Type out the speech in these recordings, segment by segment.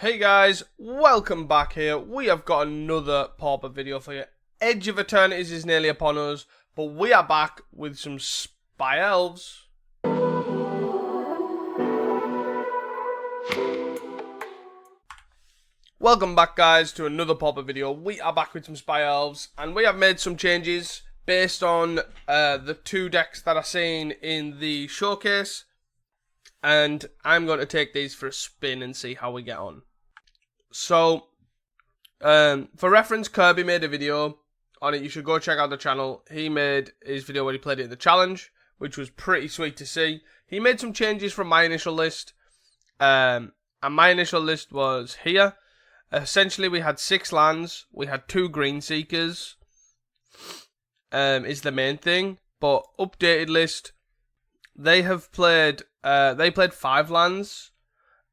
Hey guys, welcome back here. We have got another Pauper video for you. Edge of Eternities is nearly upon us, but we are back with some Spy Elves. Welcome back guys to another Pauper video. We are back with some Spy Elves, and we have made some changes based on the two decks that are seen in the showcase. And I'm going to take these for a spin and see how we get on. So, for reference, Kirby made a video on it. You should go check out the channel. He made his video when he played it in the challenge, which was pretty sweet to see. He made some changes from my initial list. And my initial list was here. Essentially, we had 6 lands. We had 2 Green Seekers. Is the main thing. But updated list, they played 5 lands.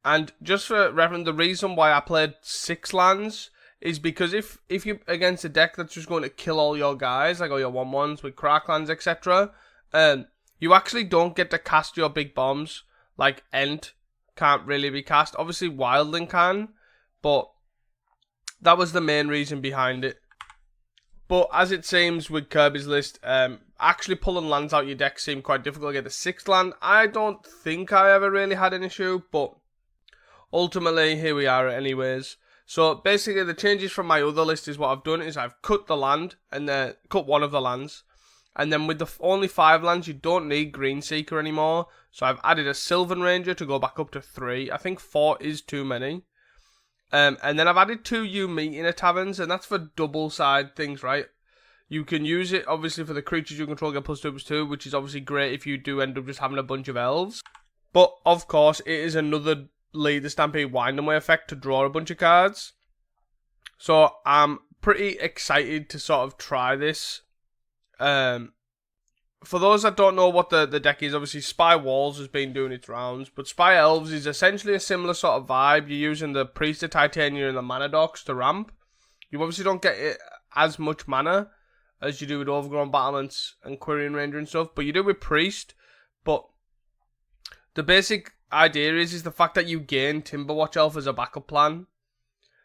And just for reference, the reason why I played 6 lands is because if you're against a deck that's just going to kill all your guys, like all your 1/1s with Cracklands, etc., you actually don't get to cast your big bombs. Like Ent can't really be cast. Obviously Wildling can, but that was the main reason behind it. But as it seems with Kirby's list, actually pulling lands out your deck seemed quite difficult to get the 6th land. I don't think I ever really had an issue, but ultimately, here we are anyways. So basically the changes from my other list is what I've done is I've cut the land and then cut one of the lands. And then with the only 5 lands, you don't need Green Seeker anymore. So I've added a Sylvan Ranger to go back up to 3. I think 4 is too many. And then I've added 2 Meeting Taverns, and that's for double side things, right? You can use it obviously for the creatures you control get +2/+2, which is obviously great if you do end up just having a bunch of elves. But of course, it is another Lead the Stampede Wind Away effect to draw a bunch of cards. So I'm pretty excited to sort of try this. For those that don't know what the deck is, obviously Spy Walls has been doing its rounds, but Spy Elves is essentially a similar sort of vibe. You're using the Priest of Titania and the Manatraders to ramp. You obviously don't get it as much mana as you do with Overgrown Battlements and Quirion Ranger and stuff, but you do with Priest. But the basic idea is the fact that you gain Timberwatch Elf as a backup plan.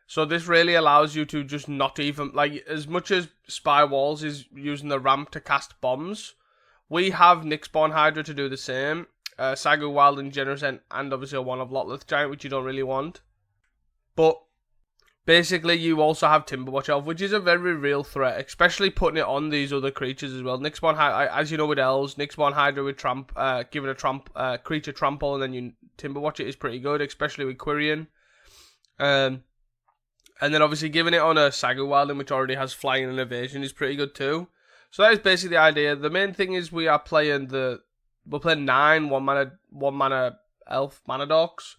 So this really allows you to just not even, like, as much as Spy Walls is using the ramp to cast bombs, we have Nyxborn Hydra to do the same. Sagu Wild and Generous and obviously a one of Lotleth Giant, which you don't really want. But basically you also have Timberwatch Elf, which is a very real threat, especially putting it on these other creatures as well. Nyxborn Hydra, as you know with Elves, Nyxborn Hydra with give it a creature trample, and then you Timberwatch it is pretty good, especially with Quirion. And then obviously giving it on a Sagu Wilding, which already has flying and evasion, is pretty good too. So that is basically the idea. The main thing is we're playing 9 one mana elf Manadorks.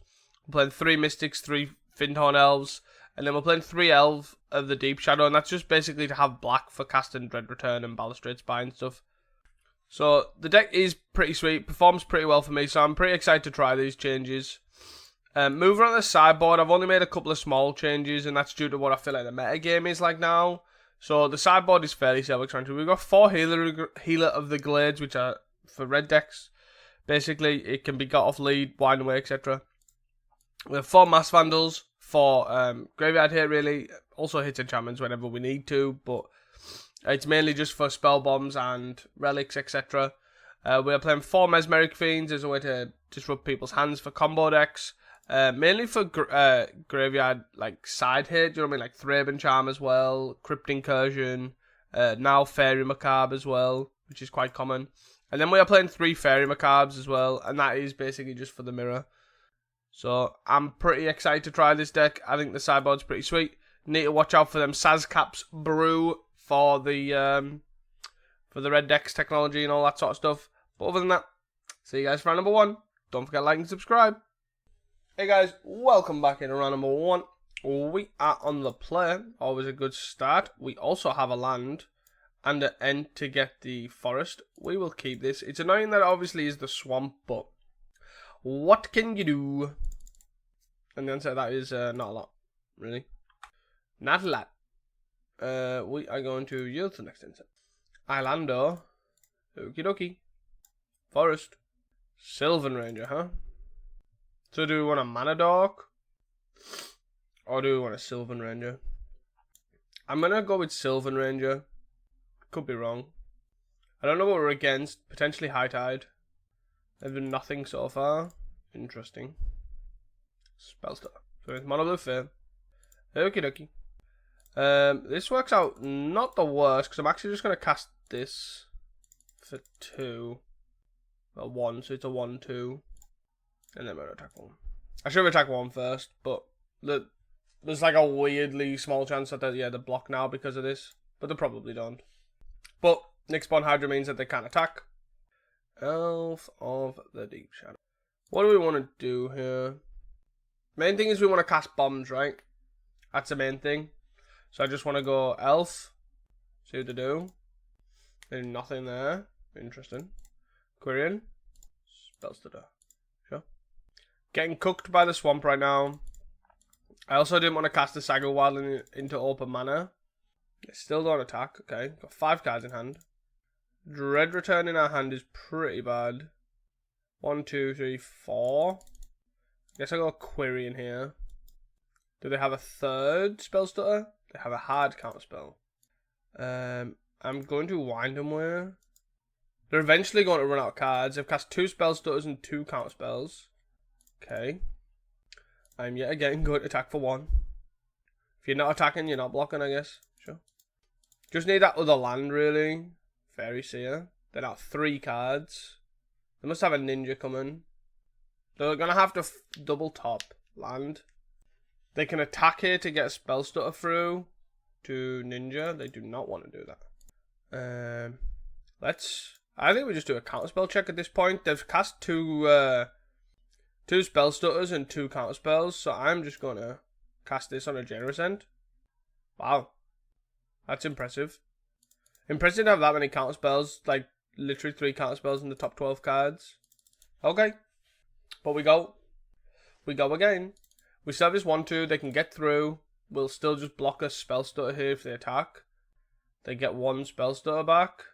We're playing 3 Mystics, 3 Finthorn Elves, and then we're playing 3 Elf of the Deep Shadow, and that's just basically to have black for casting Dread Return and Balustrade Spy and stuff. So the deck is pretty sweet, performs pretty well for me, so I'm pretty excited to try these changes. Moving on to the sideboard, I've only made a couple of small changes, and that's due to what I feel like the meta game is like now. So the sideboard is fairly self-explanatory. We've got 4 Healer of the Glades, which are for red decks. Basically, it can be got off lead, wind away, etc. We have 4 Mass Vandals, 4 Graveyard Hit, really. Also hits enchantments whenever we need to, but it's mainly just for spell bombs and relics, etc. We are playing 4 Mesmeric Fiends as a way to disrupt people's hands for combo decks. Mainly for graveyard, like, side hit, do you know what I mean? Like Thraben Charm as well, Crypt Incursion, now Fairy Macabre as well, which is quite common. And then we are playing 3 Fairy Macabres as well, and that is basically just for the mirror. So I'm pretty excited to try this deck. I think the sideboard's pretty sweet. Need to watch out for them Sazcaps brew for the red decks technology and all that sort of stuff. But other than that, see you guys for round number 1. Don't forget to like and subscribe. Hey guys, welcome back into round number 1. We are on the play, always a good start. We also have a land and an end to get the forest. We will keep this. It's annoying that it obviously is the swamp, but what can you do? And the answer to that is not a lot, really. Not a lot. We are going to yield to the next insect. Islando. Okie dokie. Forest. Sylvan Ranger, huh? So do we want a Manadork? Or do we want a Sylvan Ranger? I'm going to go with Sylvan Ranger. Could be wrong. I don't know what we're against. Potentially High Tide. They've done nothing so far. Interesting. Spellstar. So it's Mono Blue Fair. Okie dokie. This works out not the worst, because I'm actually just going to cast this for 2. Well, 1, so it's a 1-2. And then we're going to attack 1. I should have attacked 1 first, but there's like a weirdly small chance that they block now because of this. But they probably don't. But Nyx Spawn Hydra means that they can't attack. Elf of the Deep Shadow. What do we want to do here? Main thing is we want to cast bombs, right? That's the main thing. So I just want to go Elf. See what they do. There's nothing there. Interesting. Quirion. Spellstutter. Sure. Getting cooked by the swamp right now. I also didn't want to cast the Saga Wildling into open mana. They still don't attack. Okay. Got 5 cards in hand. Dread Return in our hand is pretty bad. 1, 2, 3, 4. Guess I'll go Quirion here. Do they have a third Spellstutter? They have a hard counter spell. I'm going to Wind them where. They're eventually going to run out of cards. They've cast 2 Spellstutters and 2 counter spells. Okay. I'm yet again going to attack for 1. If you're not attacking, you're not blocking, I guess. Sure. Just need that other land, really. Fairy Seer. They're out 3 cards. They must have a ninja coming. They're going to have to double top land. They can attack here to get a Spellstutter through to ninja. They do not want to do that. I think we just do a counterspell check at this point. They've cast 2 Spellstutters and 2 counterspells, so I'm just going to cast this on a generous end. Wow. That's impressive. Impressive to have that many counterspells, like literally 3 counterspells in the top 12 cards. Okay. But we go again. We still have this 1-2, they can get through. We'll still just block a Spellstutter here if they attack. They get 1 Spellstutter back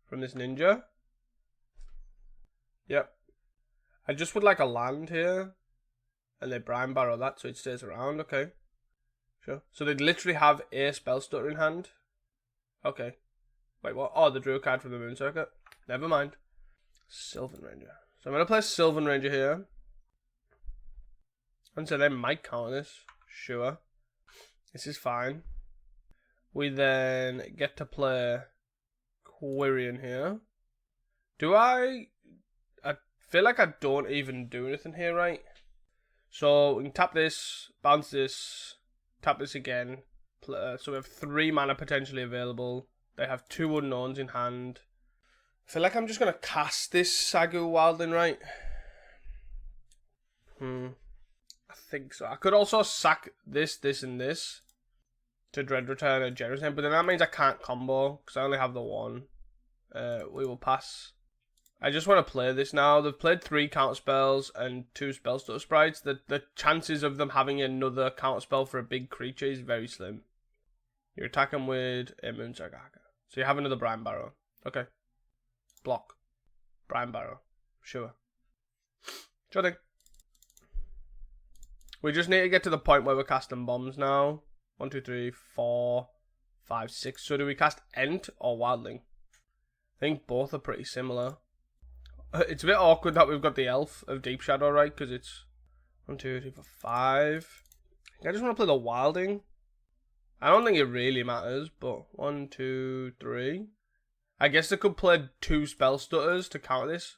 from this ninja. Yep. I just would like a land here. And they Brine Barrow that so it stays around. Okay. Sure. So they literally have a Spellstutter in hand. Okay. Wait, what? Oh, the Drew card from the Moon Circuit. Never mind. Sylvan Ranger. So I'm going to play Sylvan Ranger here. And so they might counter this. Sure. This is fine. We then get to play Quirion here. I feel like I don't even do anything here, right? So we can tap this, bounce this, tap this again. So we have 3 mana potentially available. They have 2 unknowns in hand. I feel like I'm just going to cast this Sagu Wildling, right? I think so. I could also sack this, and this to Dread Return and Jerusalem, but then that means I can't combo because I only have the 1. We will pass. I just want to play this now. They've played 3 counterspells and 2 Spellstutter sprites. The chances of them having another counterspell for a big creature is very slim. You're attacking with a Moonsaga. So you have another Brine Barrow. Okay. Block. Brine Barrow. Sure. Sure thing. We just need to get to the point where we're casting bombs now. 1, 2, 3, 4, 5, 6. So do we cast Ent or Wildling? I think both are pretty similar. It's a bit awkward that we've got the Elf of Deep Shadow, right? Because it's 1, 2, 3, 4, 5. I just want to play the Wilding. I don't think it really matters, but 1, 2, 3. I guess they could play 2 Spellstutters to counter this.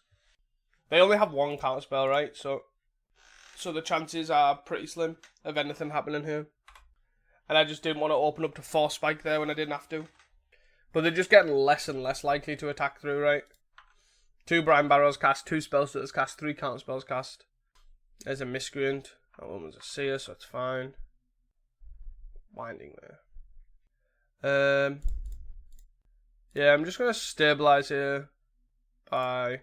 They only have 1 counterspell, right? So the chances are pretty slim of anything happening here. And I just didn't want to open up to 4 spike there when I didn't have to. But they're just getting less and less likely to attack through, right? 2 Brine Barrows cast, 2 Spellstutters cast, 3 counterspells cast. There's a Miscreant. That one was a Seer, so it's fine. Winding there. Yeah, I'm just going to stabilize here by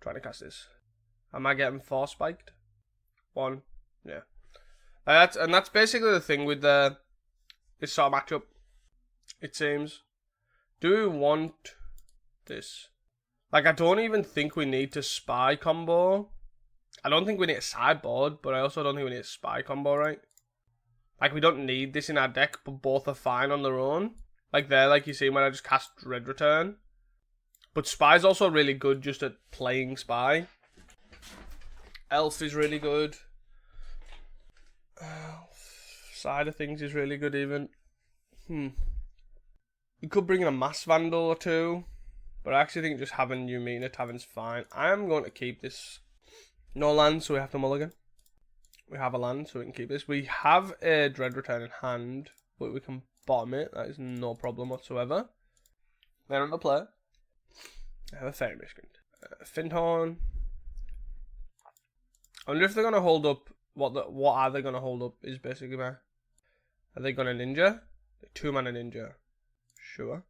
trying to cast this. Am I getting 4 spiked? 1. Yeah. That's basically the thing with this sort of matchup, it seems. Do we want this? Like, I don't even think we need to spy combo. I don't think we need a sideboard, but I also don't think we need a spy combo, right? Like, we don't need this in our deck, but both are fine on their own. Like there, like you see when I just cast Red Return. But Spy's also really good just at playing Spy. Elf is really good. Side of things is really good even. You could bring in a Mass Vandal or two. But I actually think just having Yumina Tavern's fine. I am going to keep this. No land, so we have to mulligan. We have a land, so we can keep this. We have a Dread Return in hand, but we can bottom it. That is no problem whatsoever. They're on the play. I have a Fairy Miscreant. Finthorn. I wonder if they're going to hold up. What are they going to hold up is basically my. Are they going to Ninja? 2-mana Ninja. Sure.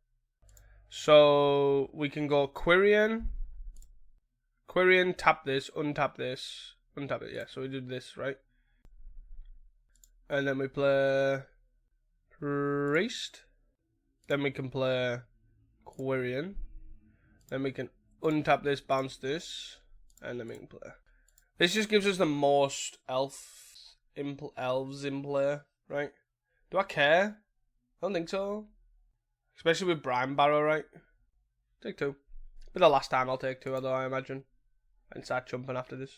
So we can go Quirion. Quirion, tap this, untap this. Untap it, yeah. So we do this, right? And then we play Priest. Then we can play Quirion. Then we can untap this, bounce this. And then we can play. This just gives us the most elves in play, right? Do I care? I don't think so. Especially with Brine Barrow, right? Take 2. But the last time I'll take 2, although I imagine. And start jumping after this.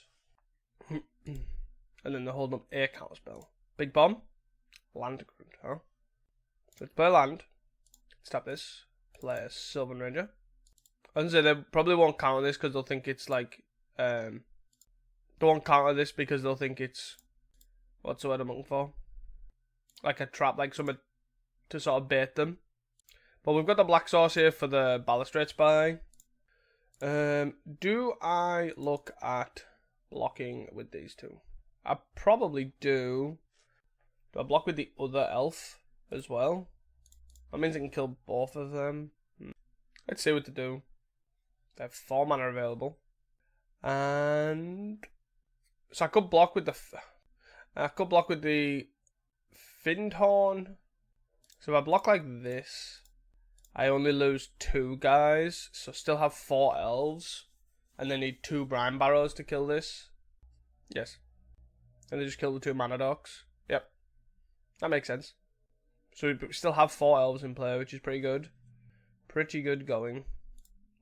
And then they're holding up a counterspell. Big Bomb. Land Grunt, huh? So let's play land. Let's tap this. Play a Sylvan Ranger. I was gonna say, they probably won't counter this because they'll think it's like... They won't counter this because they'll think it's... What's the word I'm looking for? Like a trap, like something to sort of bait them. But we've got the Black Sauce here for the Balustrade Spy. Do I look at blocking with these two? I probably do. Do I block with the other elf as well? That means I can kill both of them. Let's see what to do. They have 4 mana available. And... So I could block with the... Finthorn. So if I block like this... I only lose 2 guys, so still have 4 elves. And they need 2 Brine Barrows to kill this. Yes. And they just kill the 2 Mana Dogs. Yep. That makes sense. So we still have 4 elves in play, which is pretty good. Pretty good going.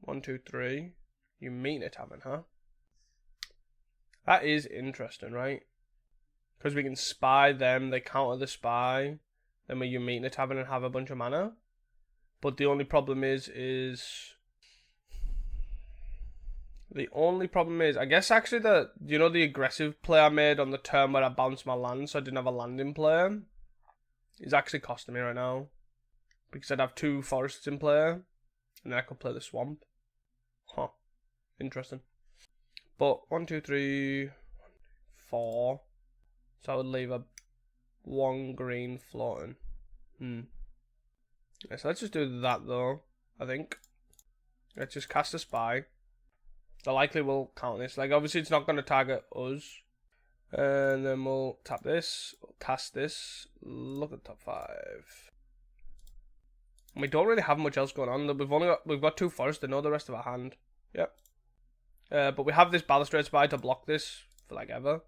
1, 2, 3. You mean it, haven't, huh? That is interesting, right? Because we can spy them, they counter the spy. Then we meet in a tavern and have a bunch of mana. But the only problem is I guess actually the aggressive play I made on the turn where I bounced my land so I didn't have a land in play is actually costing me right now. Because I'd have 2 forests in play and then I could play the swamp. Huh. Interesting. But 1, 2, 3, 4. So I would leave a 1 green floating. Yeah, so let's just do that though, I think. Let's just cast a spy. They likely will count this. Like, obviously it's not going to target us. And then we'll tap this, we'll cast this, look at top 5. And we don't really have much else going on. We've got 2 forests, they know the rest of our hand. Yep. But we have this Balustrade Spy to block this for like ever.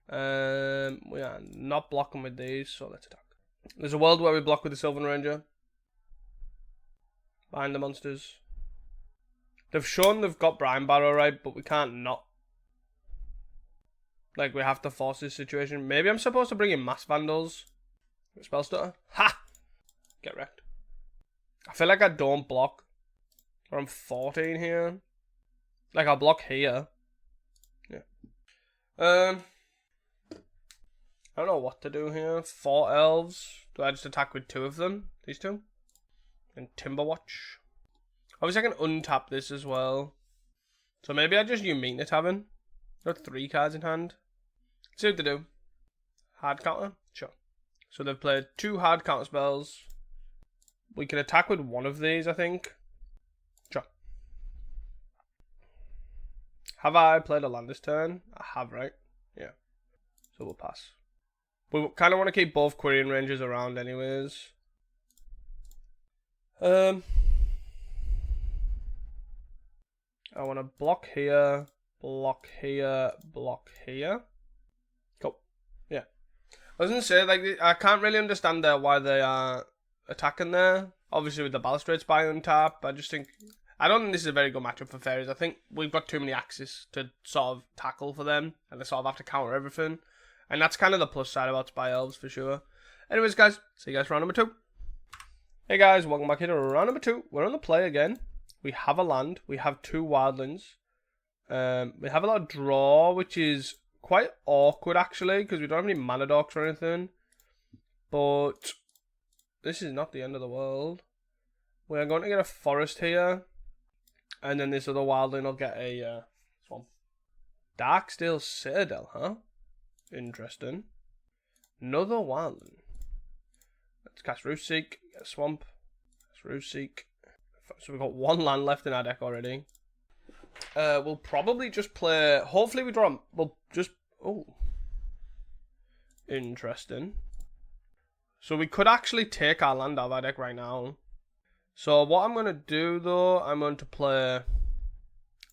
We are not blocking with these, so let's attack. There's a world where we block with the Sylvan Ranger. Bind the monsters. They've shown they've got Brine Barrow, right? But we can't not. Like, we have to force this situation. Maybe I'm supposed to bring in Mass Vandals. Spell stutter. Ha! Get wrecked. I feel like I don't block. Or I'm 14 here. Like, I'll block here. Yeah. I don't know what to do here. 4 elves. Do I just attack with 2 of them? These 2? And Timberwatch. Obviously I can untap this as well. So maybe I just Yumina the Tavern. Got 3 cards in hand. Let's see what they do. Hard counter? Sure. So they've played 2 hard counter spells. We can attack with 1 of these, I think. Sure. Have I played a land this turn? I have, right? Yeah. So we'll pass. We kind of want to keep both Quirion Rangers around anyways. I want to block here, block here, block here. Cool. Yeah. I was gonna say, like, I can't really understand why they are attacking there. Obviously, with the Balustrade Spy on top, I don't think this is a very good matchup for fairies. I think we've got too many axes to sort of tackle for them, and they sort of have to counter everything. And that's kind of the plus side about Spy Elves, for sure. Anyways, guys, see you guys for round number 2. Hey guys, welcome back here to round number 2. We're on the play again. We have a land. We have 2 wildlings. We have a lot of draw, which is quite awkward, actually, because we don't have any mana dorks or anything. But this is not the end of the world. We're going to get a forest here. And then this other wildling will get a swamp. Darksteel Citadel, huh? Interesting. Another wildling. Let's cast Rootseek, get a swamp. Cast Rootseek. So we've got 1 land left in our deck already. We'll probably just play... Hopefully we draw... We'll just... Oh. Interesting. So we could actually take our land out of our deck right now. So what I'm going to do, though, I'm going to play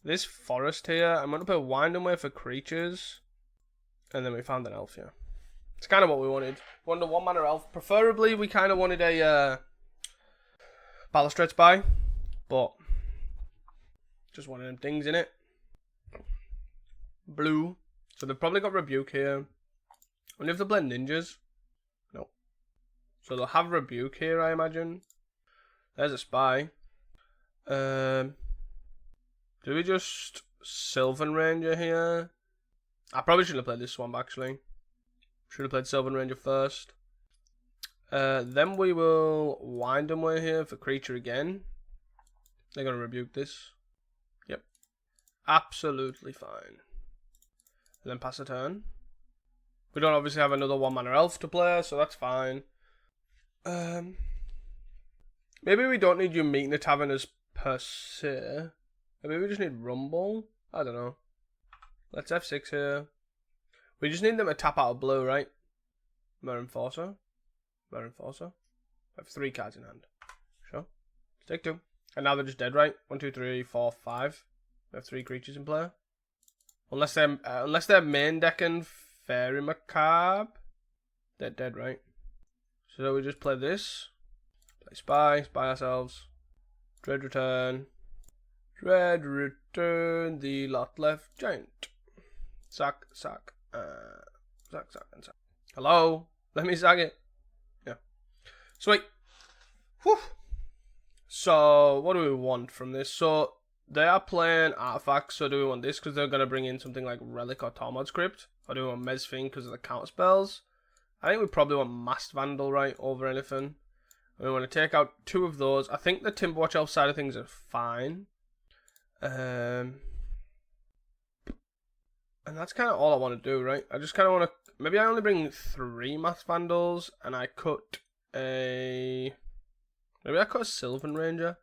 this forest here. I'm going to play Winding Way for creatures. And then we found an elf here. It's kind of what we wanted. We wanted a 1-mana elf. Preferably, we kind of wanted a Balustrade Spy. But just one of them things in it. Blue. So they've probably got Rebuke here. I wonder if they play ninjas. No. So they'll have Rebuke here, I imagine. There's a Spy. Do we just Sylvan Ranger here? I probably shouldn't have played this swamp, actually. Should have played Sylvan Ranger first. Then we will Wind them way here for creature again. They're going to Rebuke this. Yep. Absolutely fine. And then pass a turn. We don't obviously have another 1-mana elf to play, so that's fine. Maybe we don't need you meeting the Taverners per se. Maybe we just need Rumble. I don't know. Let's F6 here. We just need them to tap out of blue, right? Mirror Enforcer. Mirror Enforcer. I have 3 cards in hand. Sure. Let's take 2. And now they're just dead, right? 1, 2, 3, 4, 5. We have 3 creatures in play. Unless they're main decking Fairy Macabre. They're dead, right? So we just play this. Play Spy. Spy ourselves. Dread Return. Dread Return. The lot left giant. Sack, sack. Sack, sack, and sack. Hello? Let me sack it. Yeah. Sweet. Whew. So, what do we want from this? So, they are playing artifacts, so do we want this because they're going to bring in something like Relic or Tormod's Crypt? Or do we want Mezfin because of the counter spells? I think we probably want Masked Vandal, right, over anything. We want to take out 2 of those. I think the Timberwatch Elf side of things are fine. And that's kind of all I want to do, right? I just kind of want to... Maybe I only bring 3 Masked Vandals, and I cut a... Maybe I cut a Sylvan Ranger?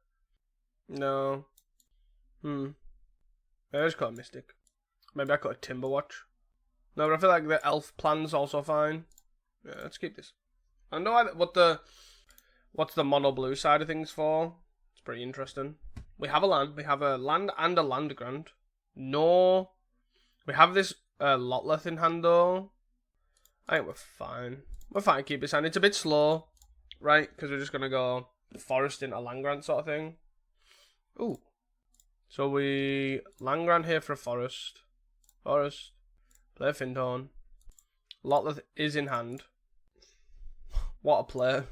No. Maybe I just cut a Mystic. Maybe I cut a Timberwatch. No, but I feel like the Elf plan's also fine. Yeah, let's keep this. I know what's the mono blue side of things for. It's pretty interesting. We have a land. We have a land and a land grant. No. We have this Lotleth in hand though. I think we're fine. We're fine, keep this hand. It's a bit slow, right? Because we're just going to go forest into land grant sort of thing. Ooh. So we land grant here for a forest. Forest. Play Fintone. Lotleth is in hand. What a play.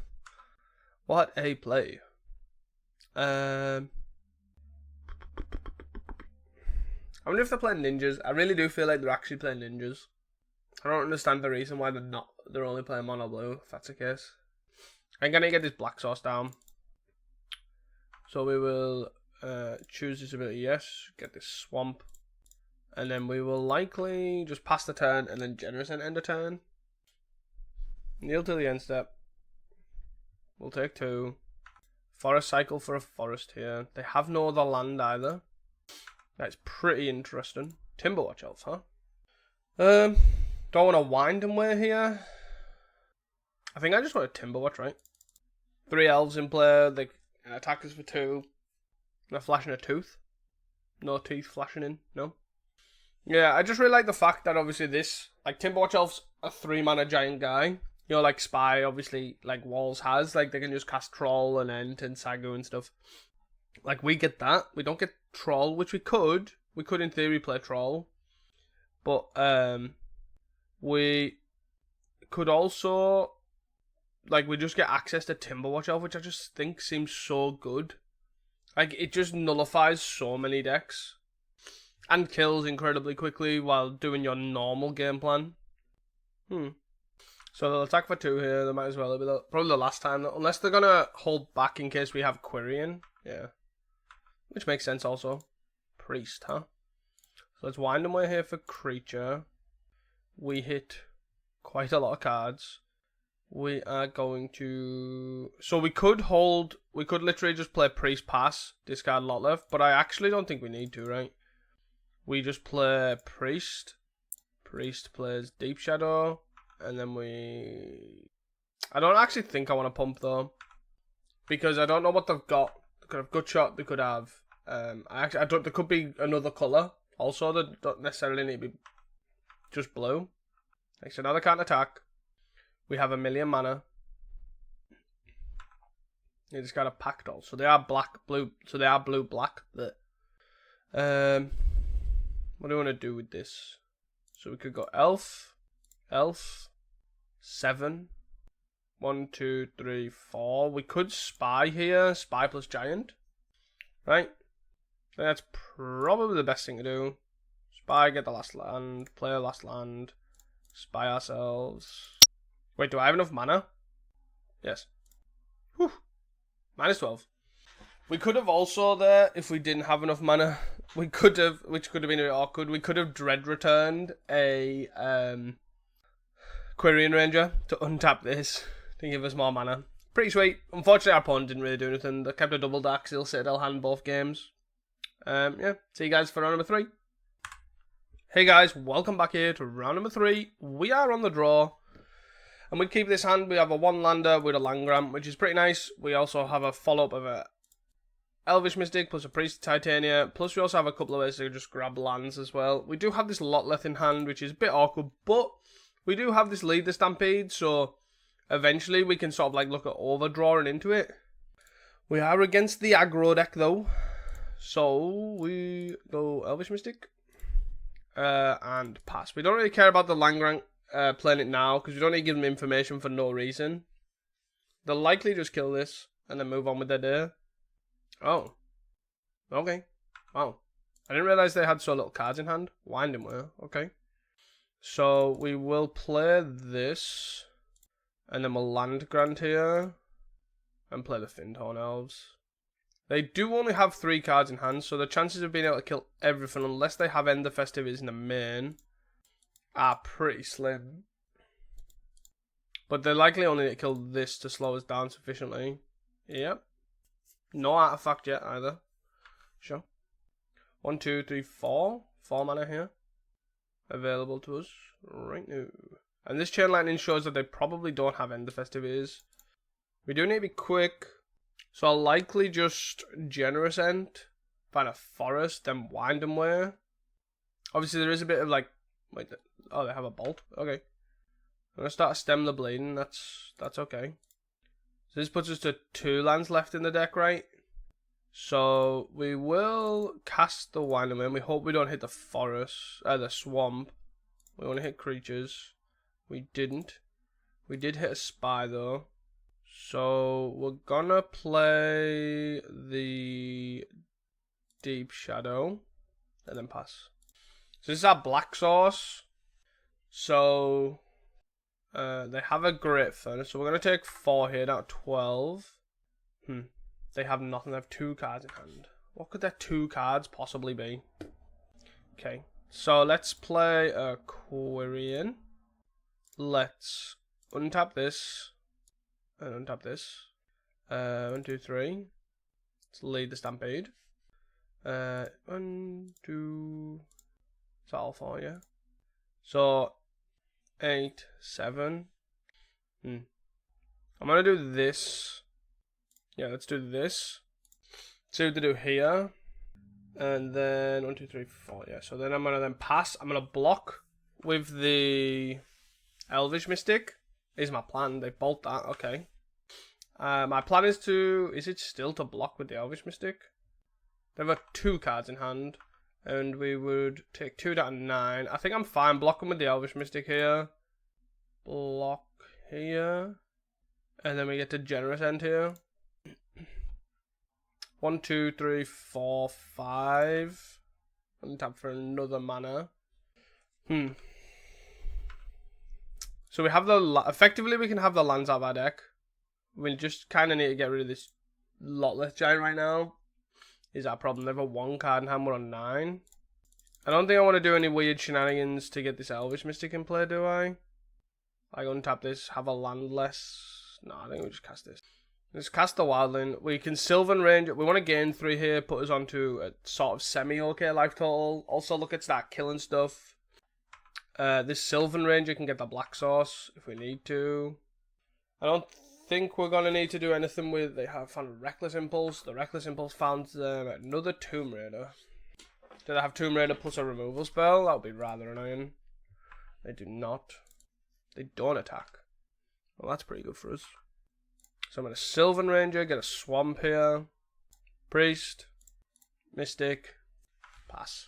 What a play. I wonder if they're playing ninjas. I really do feel like they're actually playing ninjas. I don't understand the reason why they're only playing mono blue, if that's the case. I'm gonna get this black sauce down. So we will choose this ability, yes, get this swamp. And then we will likely just pass the turn and then generous and end a turn. Kneel to the end step. We'll take 2. Forest cycle for a forest here. They have no other land either. That's pretty interesting. Timberwatch Elf, huh? Don't want to wind them way here. I think I just want a Timberwatch, right? 3 elves in play. They can attack us for 2. They're flashing a tooth. No teeth flashing in. No. Yeah, I just really like the fact that obviously this like Timberwatch Elf's a 3-mana giant guy. You know, like Spy, obviously, like Walls has. Like, they can just cast Troll and Ent and Sagu and stuff. Like, we get that. We don't get Troll, which we could. We could, in theory, play Troll. But, we could also, like, we just get access to Timberwatch Elf, which I just think seems so good. Like, it just nullifies so many decks. And kills incredibly quickly while doing your normal game plan. So they'll attack for 2 here. They might as well. It'll be probably the last time. Unless they're going to hold back in case we have Quirion. Yeah. Which makes sense also. Priest, huh? So let's wind away here for creature. We hit quite a lot of cards. We are going to... So we could hold... We could literally just play Priest pass. Discard lot left. But I actually don't think we need to, right? We just play Priest. Priest plays Deep Shadow. And then we... I don't actually think I want to pump though. Because I don't know what they've got. They could have Gut Shot. They could have... I don't... There could be another colour. Also, they don't necessarily need to be just blue. Okay, so now they can't attack. We have 1,000,000 mana. They just got a Pact all. So they are black, blue. So they are blue, black. What do you want to do with this? So we could go Elf. Elf. 7. 1, 2, 3, 4. We could Spy here. Spy plus Giant. Right? That's probably the best thing to do. Spy, get the last land. Play a last land. Spy ourselves. Wait, do I have enough mana? Yes. Whew. -12. We could have also there, if we didn't have enough mana, we could have, which could have been a bit awkward, we could have dread returned a Quirion Ranger to untap this to give us more mana. Pretty sweet. Unfortunately, our opponent didn't really do anything. They kept a double Dark Seal Citadel hand both games. Yeah, see you guys for round number 3. Hey guys, welcome back here to round number 3. We are on the draw. And we keep this hand. We have a 1-lander with a land grant, which is pretty nice. We also have a follow-up of a Elvish Mystic plus a Priest of Titania. Plus we also have a couple of ways to just grab lands as well. We do have this Lotleth in hand, which is a bit awkward. But we do have this Lead the Stampede, so eventually we can sort of like look at overdrawing into it. We are against the aggro deck though. So we go Elvish Mystic. And pass. We don't really care about the land grant. Playing it now because we don't need to give them information for no reason. They'll likely just kill this and then move on with their day. Oh, okay. Wow, I didn't realize they had so little cards in hand. Winding Way. Okay, so we will play this and then we'll land grant here and play the Findhorn Elves. They do only have 3 cards in hand, so the chances of being able to kill everything unless they have End the Festivities in the main are pretty slim. But they're likely only to kill this to slow us down sufficiently. Yep. No artifact yet either. Sure. 1, 2, 3, 4. 4 mana here. Available to us right now. And this Chain Lightning shows that they probably don't have End the Festivities. We do need to be quick. So I'll likely just Generous End. Find a forest, then Wind them Way. Obviously there is a bit of like... Wait, oh, they have a bolt. Okay. I'm going to start Stem the Bleeding. That's okay. So this puts us to 2 lands left in the deck, right? So we will cast the Windham in. We hope we don't hit the forest, the swamp. We want to hit creatures. We didn't. We did hit a Spy though. So we're going to play the Deep Shadow and then pass. So this is our black source. So they have a Great Furnace. So we're going to take 4 here, not 12. They have nothing. They have 2 cards in hand. What could their 2 cards possibly be? Okay. So let's play a Quirion. Let's untap this. And untap this. 1, 2, 3. Let's lead the Stampede. 1, 2... It's all 4, yeah. So 8, 7. I'm gonna do this. Yeah, let's do this. See what to do here. And then 1, 2, 3, 4. Yeah. So then I'm gonna pass. I'm gonna block with the Elvish Mystic is my plan. They bolt that, okay. My plan is to... Is it still to block with the Elvish Mystic? They've got 2 cards in hand. And we would take 2 down to 9. I think I'm fine blocking with the Elvish Mystic here. Block here. And then we get to Generous End here. 1, 2, 3, 4, 5. And tap for another mana. So we have the... Effectively, we can have the lands out of our deck. We just kind of need to get rid of this Lotless Giant right now. Is our problem. They have a 1 card in hand. We're on 9. I don't think I want to do any weird shenanigans to get this Elvish Mystic in play, do I? Like untap this, have a land less. No, I think we just cast this. Let's cast the Wildling. We can Sylvan Ranger. We want to gain 3 here, put us onto a sort of semi-okay life total. Also look at start killing stuff. This Sylvan Ranger can get the Black Sauce if we need to. I don't think we're going to need to do anything with... They have found a Reckless Impulse. The Reckless Impulse found them another Tomb Raider. Do they have Tomb Raider plus a removal spell? That would be rather annoying. They do not. They don't attack. Well, that's pretty good for us. So I'm going to Sylvan Ranger, get a Swamp here. Priest. Mystic. Pass.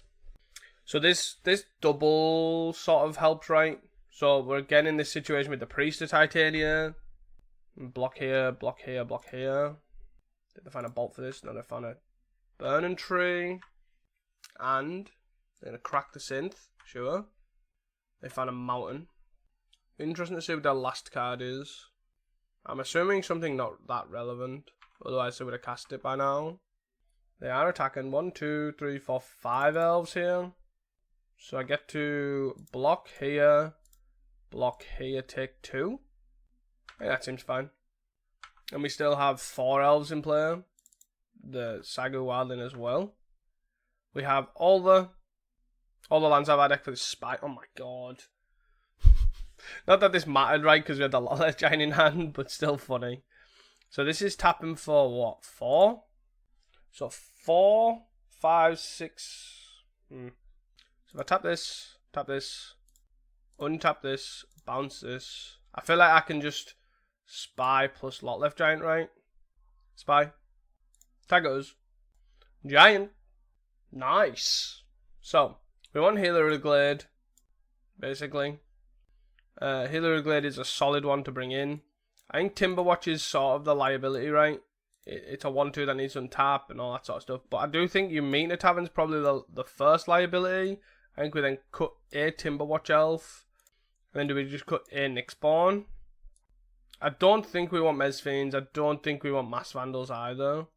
So this double sort of helps, right? So we're again in this situation with the Priest of Titania. Block here, block here, block here. Did they find a bolt for this? No, they found a Burning Tree. And they're going to crack the Synth. Sure. They found a Mountain. Interesting to see what their last card is. I'm assuming something not that relevant. Otherwise they would have cast it by now. They are attacking 1, 2, 3, 4, 5 elves here. So I get to block here, take 2. I think that seems fine. And we still have 4 elves in play. The Sagu Wildling as well. We have all the lands out of our deck for the Spy. Oh my god. Not that this mattered, right? Because we had a lot of giant in hand, but still funny. So this is tapping for what? 4? So 4, 5, 6. So if I tap this, untap this, bounce this. I feel like I can just Spy plus Lot Left Giant, right? Spy. Tag goes. Giant. Nice. So, we want Healer of the Glade, basically. Healer of the Glade is a solid one to bring in. I think Timberwatch is sort of the liability, right? It's a 1-2 that needs some tap and all that sort of stuff. But I do think Umina Tavern's probably the first liability. I think we then cut a Timberwatch Elf. And then do we just cut a Nyxborn? I don't think we want Mezfiends. I don't think we want Mass Vandals either.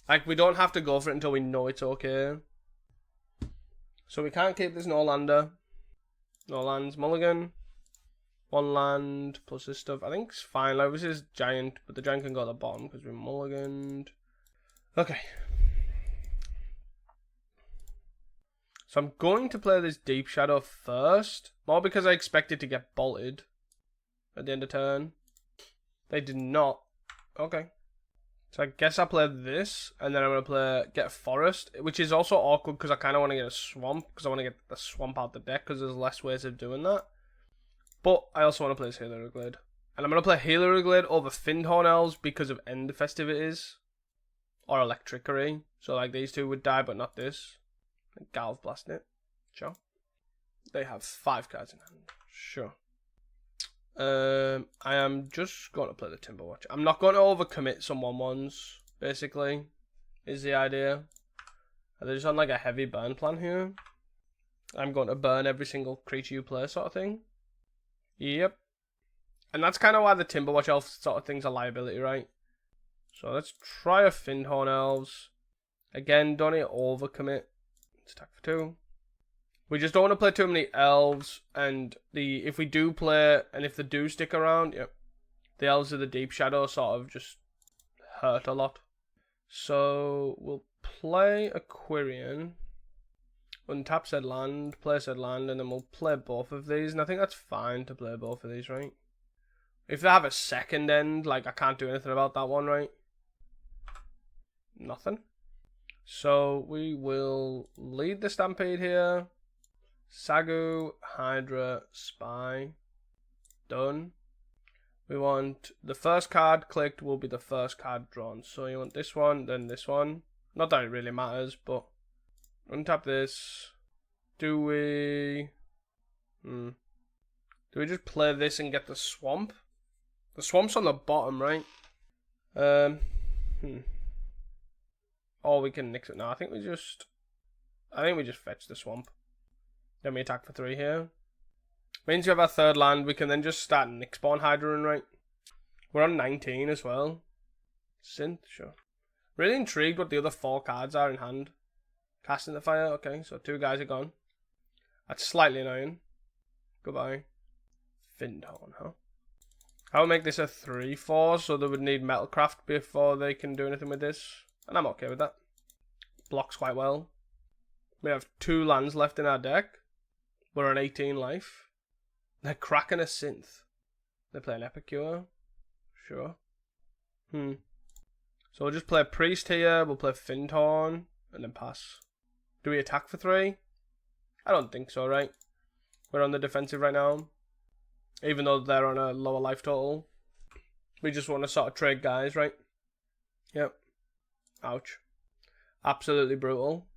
Like, we don't have to go for it until we know it's okay. So we can't keep this Norlander. No lands. Mulligan. 1 land plus this stuff. I think it's fine. Like, this is Giant, but the Giant can go at the bottom because we're mulliganed. Okay. So I'm going to play this Deep Shadow first. More because I expect it to get bolted at the end of turn. They did not. Okay. So I guess I play this, and then I'm going to get a Forest, which is also awkward because I kind of want to get a Swamp, because I want to get the Swamp out the deck, because there's less ways of doing that. But I also want to play this Healer of the Glade. And I'm going to play Healer of the Glade over Findhorn Elves because of End Festivities. Or Electrickery. So like these two would die, but not this. And Galv Blasting it. Sure. They have 5 cards in hand. Sure. I am just going to play the Timberwatch. I'm not going to overcommit some 1/1s, basically, is the idea. Are they just on like a heavy burn plan here? I'm going to burn every single creature you play sort of thing. Yep. And that's kind of why the Timberwatch Elf sort of thing's a liability, right? So let's try a Findhorn Elves. Again, don't need to overcommit. Let's attack for 2. We just don't want to play too many elves, and if we do play, and if they do stick around, yep, the elves of the Deep Shadow sort of just hurt a lot. So we'll play Aquarian, untap said land, play said land, and then we'll play both of these, and I think that's fine to play both of these, right? If they have a second end, like I can't do anything about that one, right? Nothing. So we will lead the Stampede here. Sagu, Hydra, Spy. Done. We want the first card clicked will be the first card drawn. So you want this one, then this one. Not that it really matters, but untap this. Do we just play this and get the swamp? The swamp's on the bottom, right? Or we can nix it. No, I think we just fetch the swamp. Then we attack for 3 here. Means you have our third land. We can then just start Nix-Spawn Hydra, right? We're on 19 as well. Synth, sure. Really intrigued what the other 4 cards are in hand. Casting the Fire, okay, so 2 guys are gone. That's slightly annoying. Goodbye. Findhorn, huh? I'll make this a 3/4, so they would need Metalcraft before they can do anything with this. And I'm okay with that. Blocks quite well. We have 2 lands left in our deck. We're on 18 life. They're cracking a synth. They play an Epicure. Sure. So we'll just play a Priest here. We'll play Findhorn. And then pass. Do we attack for 3? I don't think so, right? We're on the defensive right now. Even though they're on a lower life total. We just want to sort of trade guys, right? Yep. Ouch. Absolutely brutal.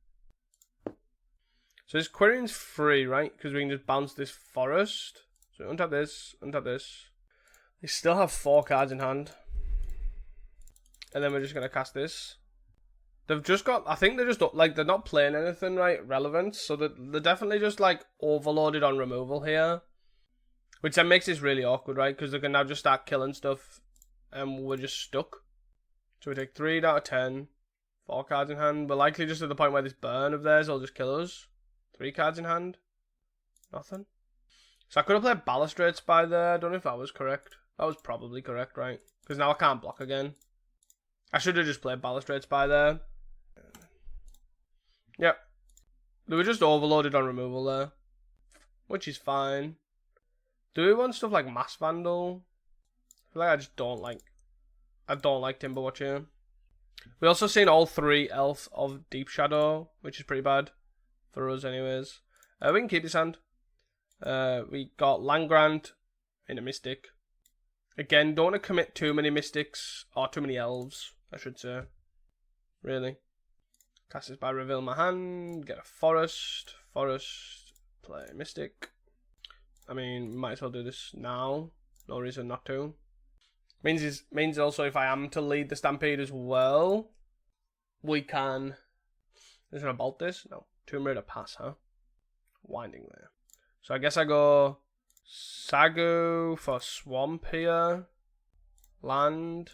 So this Quirion's free, right? Because we can just bounce this forest. So untap this, untap this. They still have 4 cards in hand. And then we're just going to cast this. They've just got, I think they're just, like, they're not playing anything, right, relevant. So they're definitely just, like, overloaded on removal here. Which then makes this really awkward, right? Because they can now just start killing stuff. And we're just stuck. So we take 3 out of 10. 4 cards in hand. We're likely just at the point where this burn of theirs will just kill us. 3 cards in hand. Nothing. So I could have played Balustrade Spy there. I don't know if that was correct. That was probably correct, right? Because now I can't block again. I should have just played Balustrade Spy there. Yep. They were just overloaded on removal there. Which is fine. Do we want stuff like Mass Vandal? I feel like I just don't like... I don't like Timberwatch here. We also seen all 3 Elf of Deep Shadow, which is pretty bad. For us anyways. We can keep this hand. We got Land Grant in a Mystic. Again, don't want to commit too many Mystics. Or too many Elves, I should say. Really. Cast this by reveal my hand. Get a Forest. Forest. Play Mystic. I mean, might as well do this now. No reason not to. Means also if I am to lead the Stampede as well, we can... Is there a bolt this? No. Tomb Raider pass, huh? Winding there. So I guess I go Sagu for Swamp here. Land.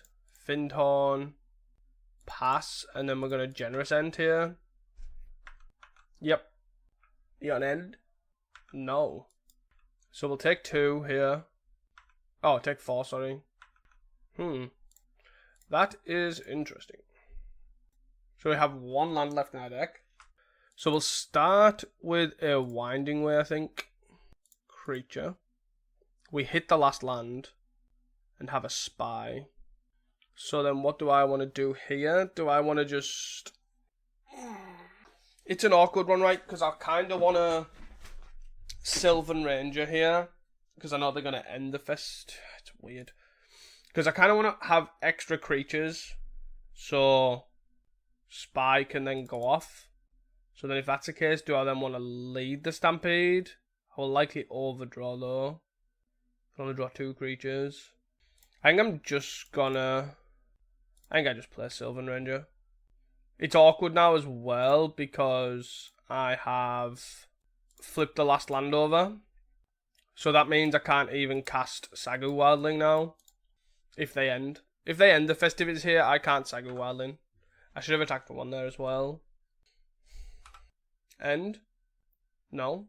Findhorn. Pass. And then we're going to Generous End here. Yep. You got an end? No. So we'll take 2 here. Oh, take 4, sorry. That is interesting. So we have 1 land left in our deck. So we'll start with a Winding Way, I think. Creature. We hit the last land. And have a Spy. So then what do I want to do here? Do I want to just... It's an awkward one, right? Because I kind of want to... Sylvan Ranger here. Because I know they're going to end the fest. It's weird. Because I kind of want to have extra creatures. So... Spy can then go off. So then if that's the case, do I then want to lead the Stampede? I will likely overdraw though. I want to draw 2 creatures. I think I'm just gonna... I think I just play Sylvan Ranger. It's awkward now as well because I have flipped the last land over. So that means I can't even cast Sagu Wildling now. If they end. If they end the festivities here, I can't Sagu Wildling. I should have attacked for 1 there as well. End? No.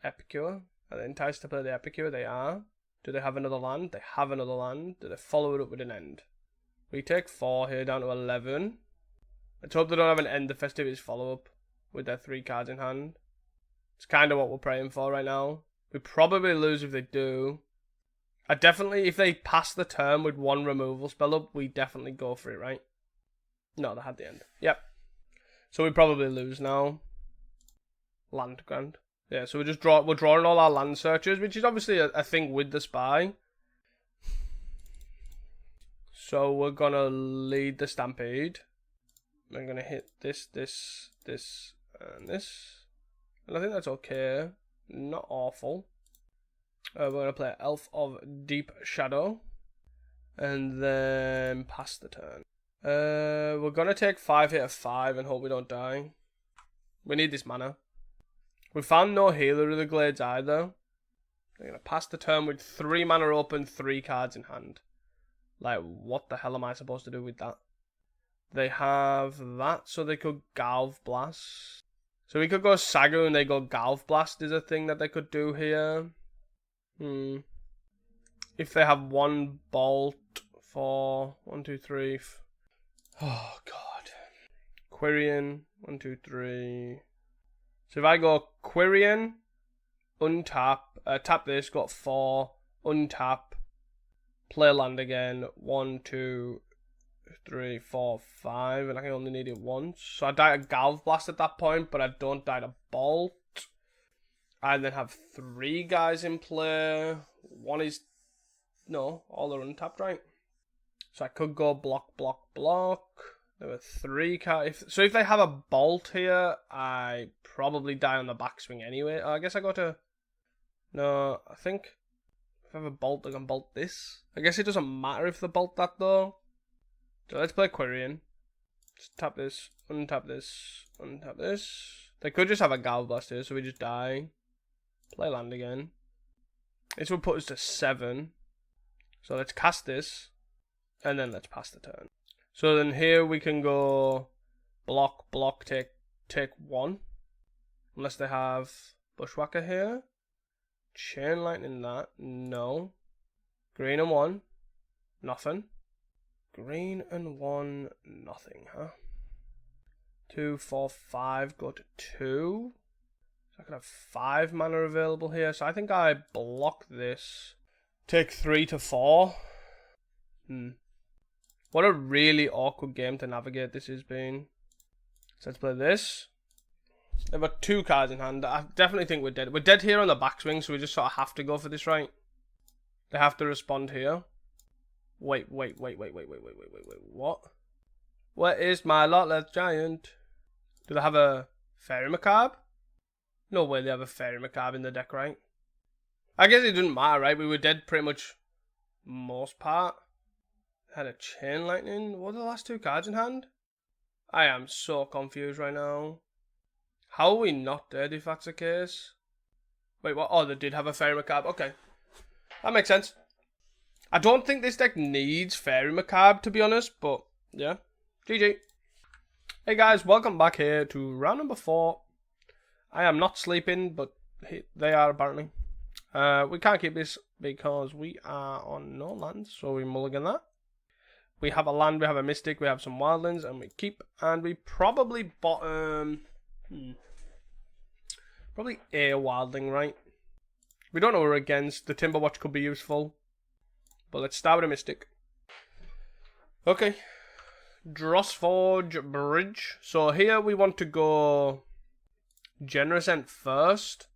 Epicure? Are they enticed to play the Epicure? They are. Do they have another land? They have another land. Do they follow it up with an end? We take 4 here down to 11. Let's hope they don't have an end the festivities follow up with their 3 cards in hand. It's kind of what we're praying for right now. We probably lose if they do. I definitely, if they pass the turn with 1 removal spell up, we definitely go for it, right? No, they had the end. Yep. So we probably lose now. Land Grant. Yeah, so we're drawing all our land searches, which is obviously a thing with the spy. So we're gonna lead the stampede. I'm gonna hit this, and this. And I think that's okay. Not awful. We're gonna play Elf of Deep Shadow. And then pass the turn. We're gonna take 5 hit of 5 and hope we don't die. We need this mana. We found no healer of the Glades either. They're gonna pass the turn with 3 mana open, 3 cards in hand. Like, what the hell am I supposed to do with that? They have that, so they could Galv Blast. So we could go Sagu and they go Galv Blast is a thing that they could do here. If they have 1 bolt for 1, 2, 3. Oh god. Quirion, 1, 2, 3. So if I go Quirion, untap, tap this, got 4, untap, play land again, 1, 2, 3, 4, 5, and I can only need it once. So I die to Galv Blast at that point, but I don't die to Bolt. I then have 3 guys in play. One is... No, all are untapped, right? So I could go block, block, block. There were 3 cards. So if they have a Bolt here, I probably die on the backswing anyway. I guess I go to... No, I think... If I have a Bolt, I can Bolt this. I guess it doesn't matter if they Bolt that, though. So let's play Quirion. Just tap this, untap this, untap this. They could just have a Galv Blast here, so we just die. Play land again. This will put us to 7. So let's cast this, and then let's pass the turn. So then here we can go block, block, take 1. Unless they have Bushwhacker here. Chain Lightning that, no. Green and 1, nothing. Green and 1, nothing, huh? 2, 4, 5, go to 2. So I could have 5 mana available here. So I think I block this. Take 3 to 4. What a really awkward game to navigate this has been. So let's play this. They've got 2 cards in hand. I definitely think we're dead. We're dead here on the backswing, so we just sort of have to go for this, right? They have to respond here. Wait. What? Where is my Lotless Giant? Do they have a Fairy Macabre? No way they have a Fairy Macabre in the deck, right? I guess it didn't matter, right? We were dead pretty much most part. Had a Chain Lightning. What are the last 2 cards in hand? I am so confused right now. How are we not dead if that's the case? Wait, what? Oh, they did have a Fairy Macabre. Okay. That makes sense. I don't think this deck needs Fairy Macabre, to be honest, but yeah. GG. Hey guys, welcome back here to round number 4. I am not sleeping, but they are apparently. We can't keep this because we are on no land, so we mulligan that. We have a land, we have a Mystic, we have some Wildlands, and we keep, and we probably bottom... Probably a Wildling, right? We don't know what we're against. The Timberwatch could be useful. But let's start with a Mystic. Okay. Drossforge Bridge. So here we want to go Generous End first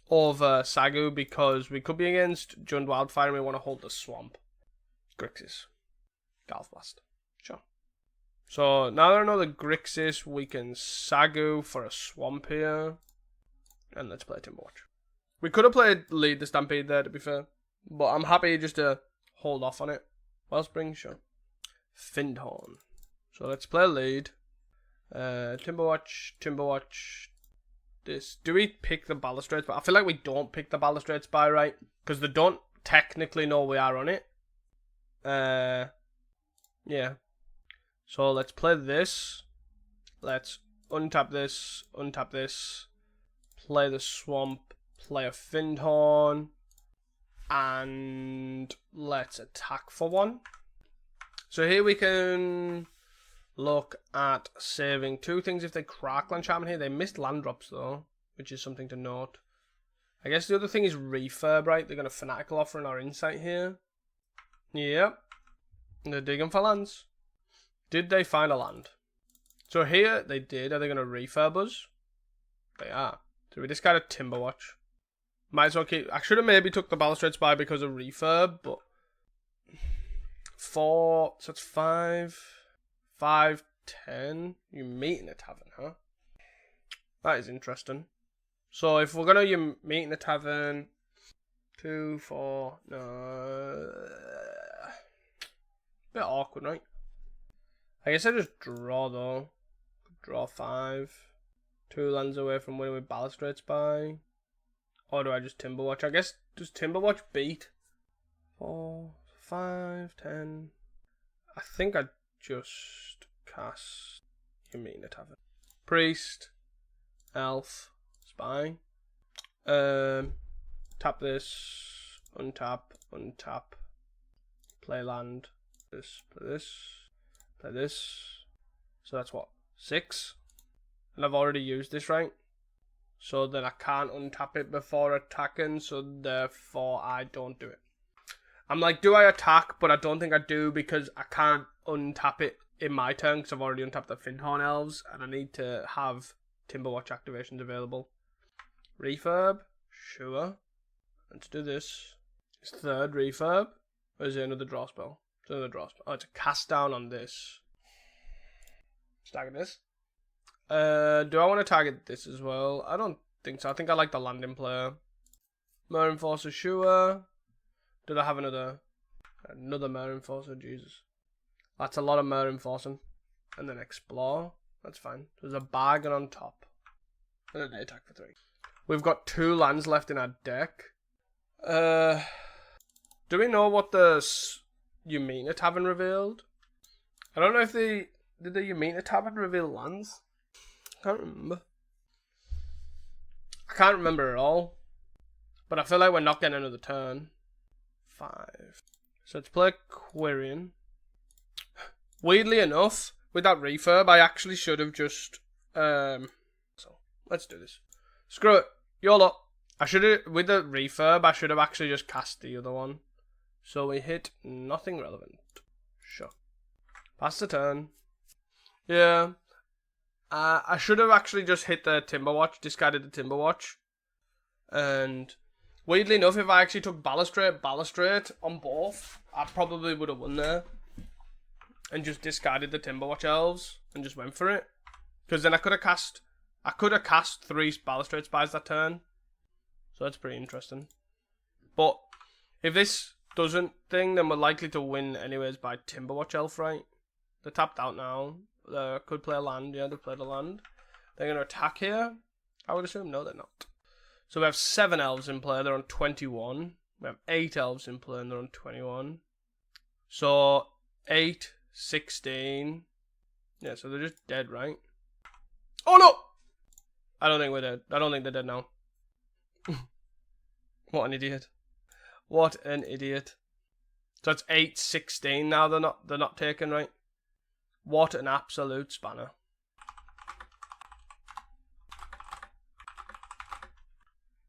over Sagu because we could be against Jund Wildfire and we want to hold the swamp. Grixis. Galv Blast. Sure. So now that I know the Grixis, we can Sagu for a swamp here. And let's play Timberwatch. We could have played Lead the Stampede there, to be fair. But I'm happy just to hold off on it. Wellspring, sure. Findhorn. So let's play Lead. Timberwatch. This. Do we pick the Balustrade Spy? I feel like we don't pick the Balustrade Spy, right? Because they don't technically know we are on it. Yeah. So let's play this. Let's untap this. Play the swamp. Play a Findhorn. And let's attack for 1. So here we can look at saving 2 things if they Crackland Shaman here. They missed land drops though, which is something to note. I guess the other thing is Refurb, right? They're going to Fanatical Offering our Insight here. Yep. They're digging for lands. Did they find a land? So here they did. Are they going to Refurb us? They are. So we discarded Timberwatch. Might as well keep... I should have maybe took the Balustrade Spy because of Refurb, but... 4... So it's 5... 5, 10... You meet in a tavern, huh? That is interesting. So if we're going to meet in a tavern... 2, 4... No... Bit awkward, right? I guess I just draw, though. Draw 5. 2 lands away from winning with Balustrade Spy. Or do I just Timberwatch? I guess, does Timberwatch beat? 4, 5, 10. I think I just cast You Meet in a Tavern. Priest. Elf. Spy. Tap this. Untap. Untap. Play land. This. Play this. Play this. So that's what? 6? And I've already used this, right? So then I can't untap it before attacking, so therefore I don't do it. I'm like, do I attack? But I don't think I do because I can't untap it in my turn because I've already untapped the Finhorn Elves and I need to have Timberwatch activations available. Refurb? Sure. Let's do this. It's third refurb. Or is it another draw spell? It's another draw spell. Oh, it's a cast down on this. Stagger this. Do I want to target this as well? I don't think so. I think I like the landing player. Mer Enforcer, sure. Did I have another Mer Enforcer? Jesus. That's a lot of Mer Enforcing. And then Explore. That's fine. There's a bargain on top. And then they attack for 3. We've got 2 lands left in our deck. Do we know what the Yumina Tavern revealed? I don't know if did the Yumina Tavern reveal lands? I can't remember. I can't remember at all. But I feel like we're not getting another turn. 5. So let's play Quirion. Weirdly enough, with that refurb, I actually should have just... So, let's do this. Screw it. YOLO. I should have... With the refurb, I should have actually just cast the other one. So we hit nothing relevant. Sure. Pass the turn. Yeah. I should have actually just hit the Timberwatch, discarded the Timberwatch. And weirdly enough, if I actually took Balustrade on both, I probably would have won there. And just discarded the Timberwatch Elves and just went for it. Because then I could have cast 3 Balustrade Spies that turn. So that's pretty interesting. But if this doesn't thing, then we're likely to win anyways by Timberwatch Elf, right? They're tapped out now. They could play a land. Yeah, they played a land. They're going to attack here. I would assume. No, they're not. So we have 7 elves in play. They're on 21. We have 8 elves in play and they're on 21. So 8, 16. Yeah, so they're just dead, right? Oh, no! I don't think we're dead. I don't think they're dead now. What an idiot. What an idiot. So it's 8, 16 now. They're not taken, right? What an absolute spanner.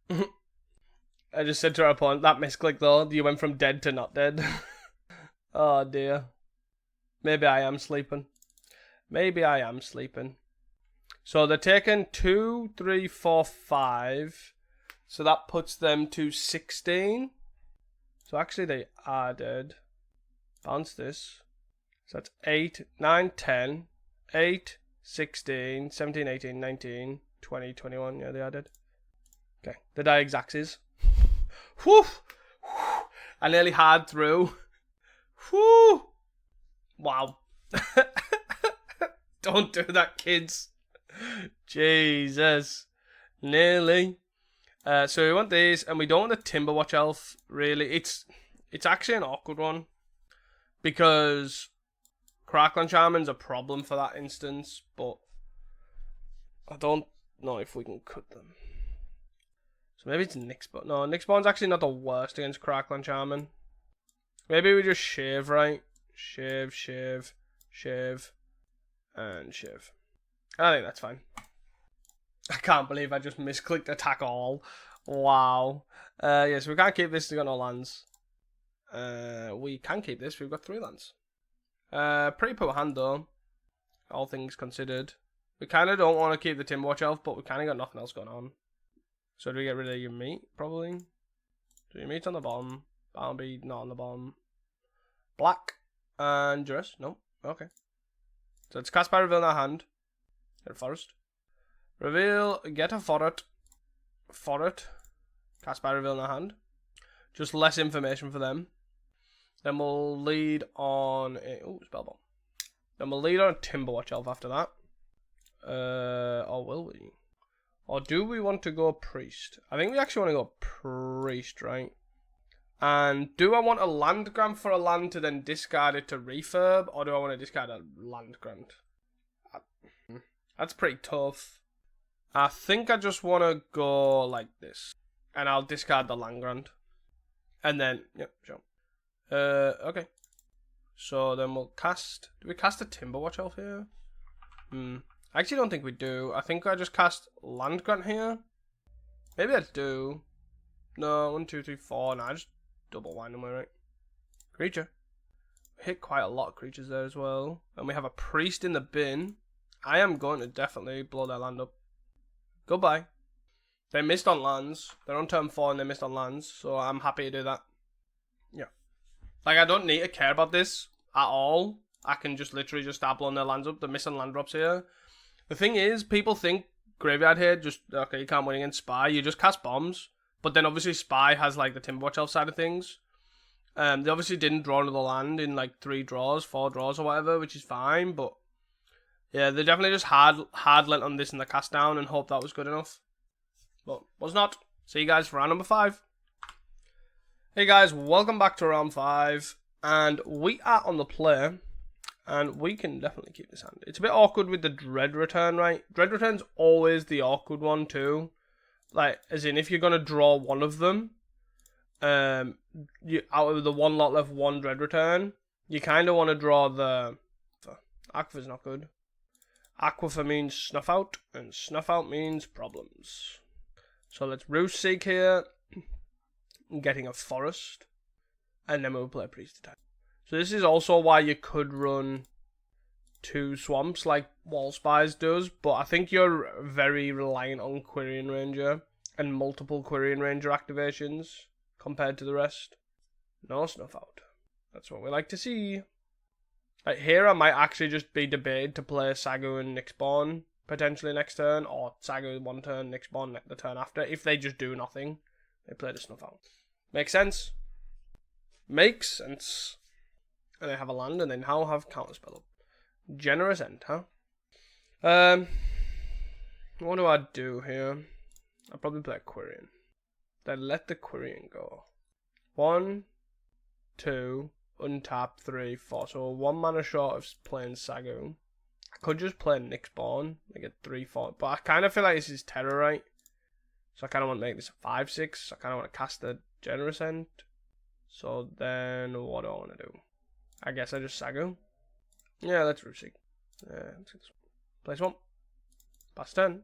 I just said to our opponent, that misclick though, you went from dead to not dead. Oh dear. Maybe I am sleeping. Maybe I am sleeping. So they're taking 2, 3, 4, 5. So that puts them to 16. So actually they are dead. Bounce this. So that's 8, 9, 10, 8, 16, 17, 18, 19, 20, 21. Yeah, they are dead. Okay, the die exacts. Whew! I nearly had through. Whew! Wow. Don't do that, kids. Jesus. Nearly. So we want these, and we don't want the Timberwatch Elf, really. It's actually an awkward one. Because Crackling Shaman's a problem for that instance, but I don't know if we can cut them. So maybe it's Nyxbone. No, Nyxbone's actually not the worst against Crackling Shaman. Maybe we just shave, right? Shave, shave, shave, and shave. I think that's fine. I can't believe I just misclicked attack all. Wow. Yeah, so we can't keep this, we've got no lands. We can keep this, we've got 3 lands. Pretty poor hand though, all things considered. We kind of don't want to keep the Timberwatch Elf, but we kind of got nothing else going on. So do we get rid of your meat, probably? So your meat's on the bottom. Bounty, not on the bottom. Black and Duress. No. Okay. So it's cast by reveal in our hand. Get a forest. Reveal, get a forest. Forest. Cast by reveal in our hand. Just less information for them. Then we'll lead on a spellbomb. Then we'll lead on a Timberwatch Elf after that. Or will we? Or do we want to go priest? I think we actually want to go priest, right? And do I want a land grant for a land to then discard it to refurb? Or do I want to discard a land grant? That's pretty tough. I think I just want to go like this. And I'll discard the land grant. And then, yep, sure. Okay. So then we'll cast... Do we cast a Timberwatch Elf here? I actually don't think we do. I think I just cast land grant here. Maybe I do. No, 1, 2, 3, 4. No, I just double wind them, right? Creature. We hit quite a lot of creatures there as well. And we have a priest in the bin. I am going to definitely blow their land up. Goodbye. They missed on lands. They're on turn 4 and they missed on lands. So I'm happy to do that. Yeah. Like, I don't need to care about this at all. I can just literally just start blowing their lands up. They're missing land drops here. The thing is, people think Graveyard here, just, okay, you can't win against Spy. You just cast bombs. But then obviously Spy has like the Timberwatch Elf side of things. They obviously didn't draw another land in like 3 draws, 4 draws or whatever, which is fine. But yeah, they definitely just hard lent on this in the cast down and hope that was good enough. But was not. See you guys for round number 5. Hey guys, welcome back to round 5. And we are on the play. And we can definitely keep this hand. It's a bit awkward with the Dread Return, right? Dread Return's always the awkward one too. Like, as in, if you're going to draw one of them, you out of the 1 lot left, 1 Dread Return, you kind of want to draw the... Aquifer's not good. Aquifer means Snuff Out, and Snuff Out means problems. So let's Roost Seek here, getting a Forest, and then we'll play Priest Attack. So this is also why you could run 2 swamps like Wall Spies does, but I think you're very reliant on Quirion Ranger and multiple Quirion Ranger activations compared to the rest. No Snuff Out. That's what we like to see. Like here I might actually just be debated to play Sagu and Nyxborn potentially next turn, or Sagu 1 turn, Nyxborn the turn after. If they just do nothing, they play the Snuff Out. Makes sense? Makes sense. And they have a land, and they now have Counterspell up. Generous End, huh? What do I do here? I'll probably play Quirion. Then let the Quirion go. 1, 2, untap, 3, 4. So 1 mana short of playing Sagu. I could just play Nyxborn. I get 3, 4. But I kind of feel like this is Terror, right? So I kind of want to make this a 5, 6. I kind of want to cast the Generous End. So then what do I want to do? I guess I just Sagu. Yeah, let's Roosig. Let's get this one. Play swamp. Pass turn.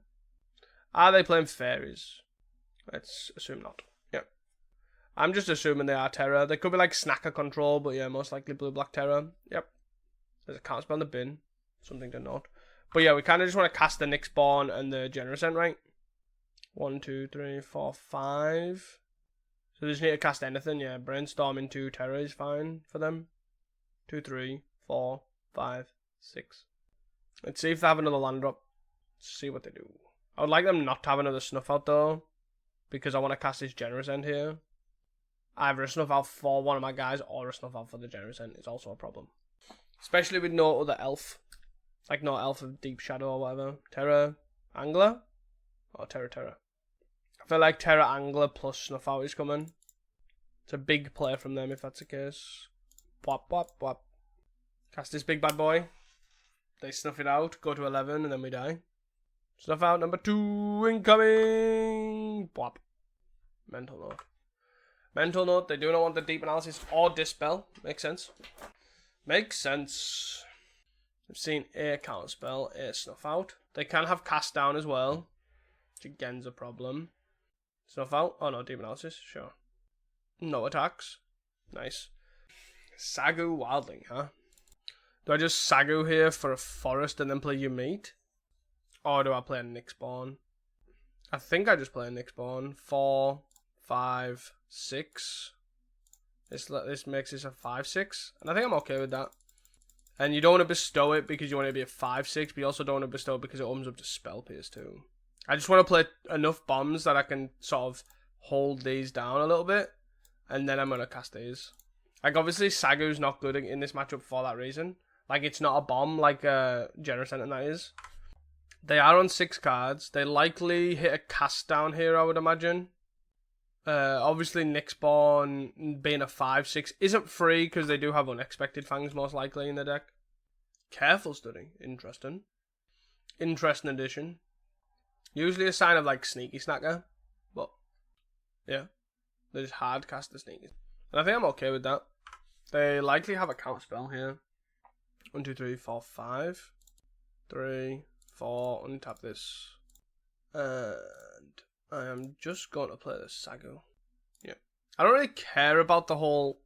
Are they playing fairies? Let's assume not. Yep. I'm just assuming they are Terror. They could be like Snacker Control, but yeah, most likely blue-black Terror. Yep. There's a Counterspell in the bin. Something to note. But yeah, we kind of just want to cast the Nyxborn and the Generous End, right? 1, 2, 3, 4, 5. So they just need to cast anything, yeah. Brainstorm into Terror is fine for them. 2, 3, 4, 5, 6. Let's see if they have another land drop. Let's see what they do. I would like them not to have another Snuff Out though, because I want to cast this Generous End here. Either a Snuff Out for one of my guys or a Snuff Out for the Generous End is also a problem. Especially with no other elf. Like no elf of Deep Shadow or whatever. Terra Angler? Or Terra. I feel like Terra Angler plus Snuff Out is coming. It's a big play from them if that's the case. Whop, whop, whop. Cast this big bad boy. They snuff it out, go to 11, and then we die. Snuff Out number 2 incoming. Whop. Mental Note. Mental Note, they do not want the Deep Analysis or Dispel. Makes sense. Makes sense. I've seen a Counterspell, a Snuff Out. They can have Cast Down as well, which again's a problem. Snuff Out. Oh no, Deep Analysis. Sure. No attacks. Nice. Sagu Wildling, huh? Do I just Sagu here for a forest and then play Umate? Or do I play a Nyxborn? I think I just play a Nyxborn. 4, 5, 6. This makes this a 5/6, and I think I'm okay with that. And you don't want to bestow it because you want it to be a 5/6, but you also don't want to bestow it because it opens up to spell pierce too. I just want to play enough bombs that I can sort of hold these down a little bit, and then I'm gonna cast these. Like obviously Sagu's not good in this matchup for that reason. Like it's not a bomb like Generous Sentence that is. They are on 6 cards. They likely hit a cast down here, I would imagine. Obviously, Nyxborn being a 5/6 isn't free because they do have Unexpected Fangs most likely in the deck. Careful Study. Interesting. Interesting addition. Usually a sign of like Sneaky Snacker. But, yeah. They just hard cast the Sneaky. And I think I'm okay with that. They likely have a count spell here. 1, 2, 3, 4, 5. 3, 4. Untap this. And I am just going to play the Sagu. Yeah. I don't really care about the whole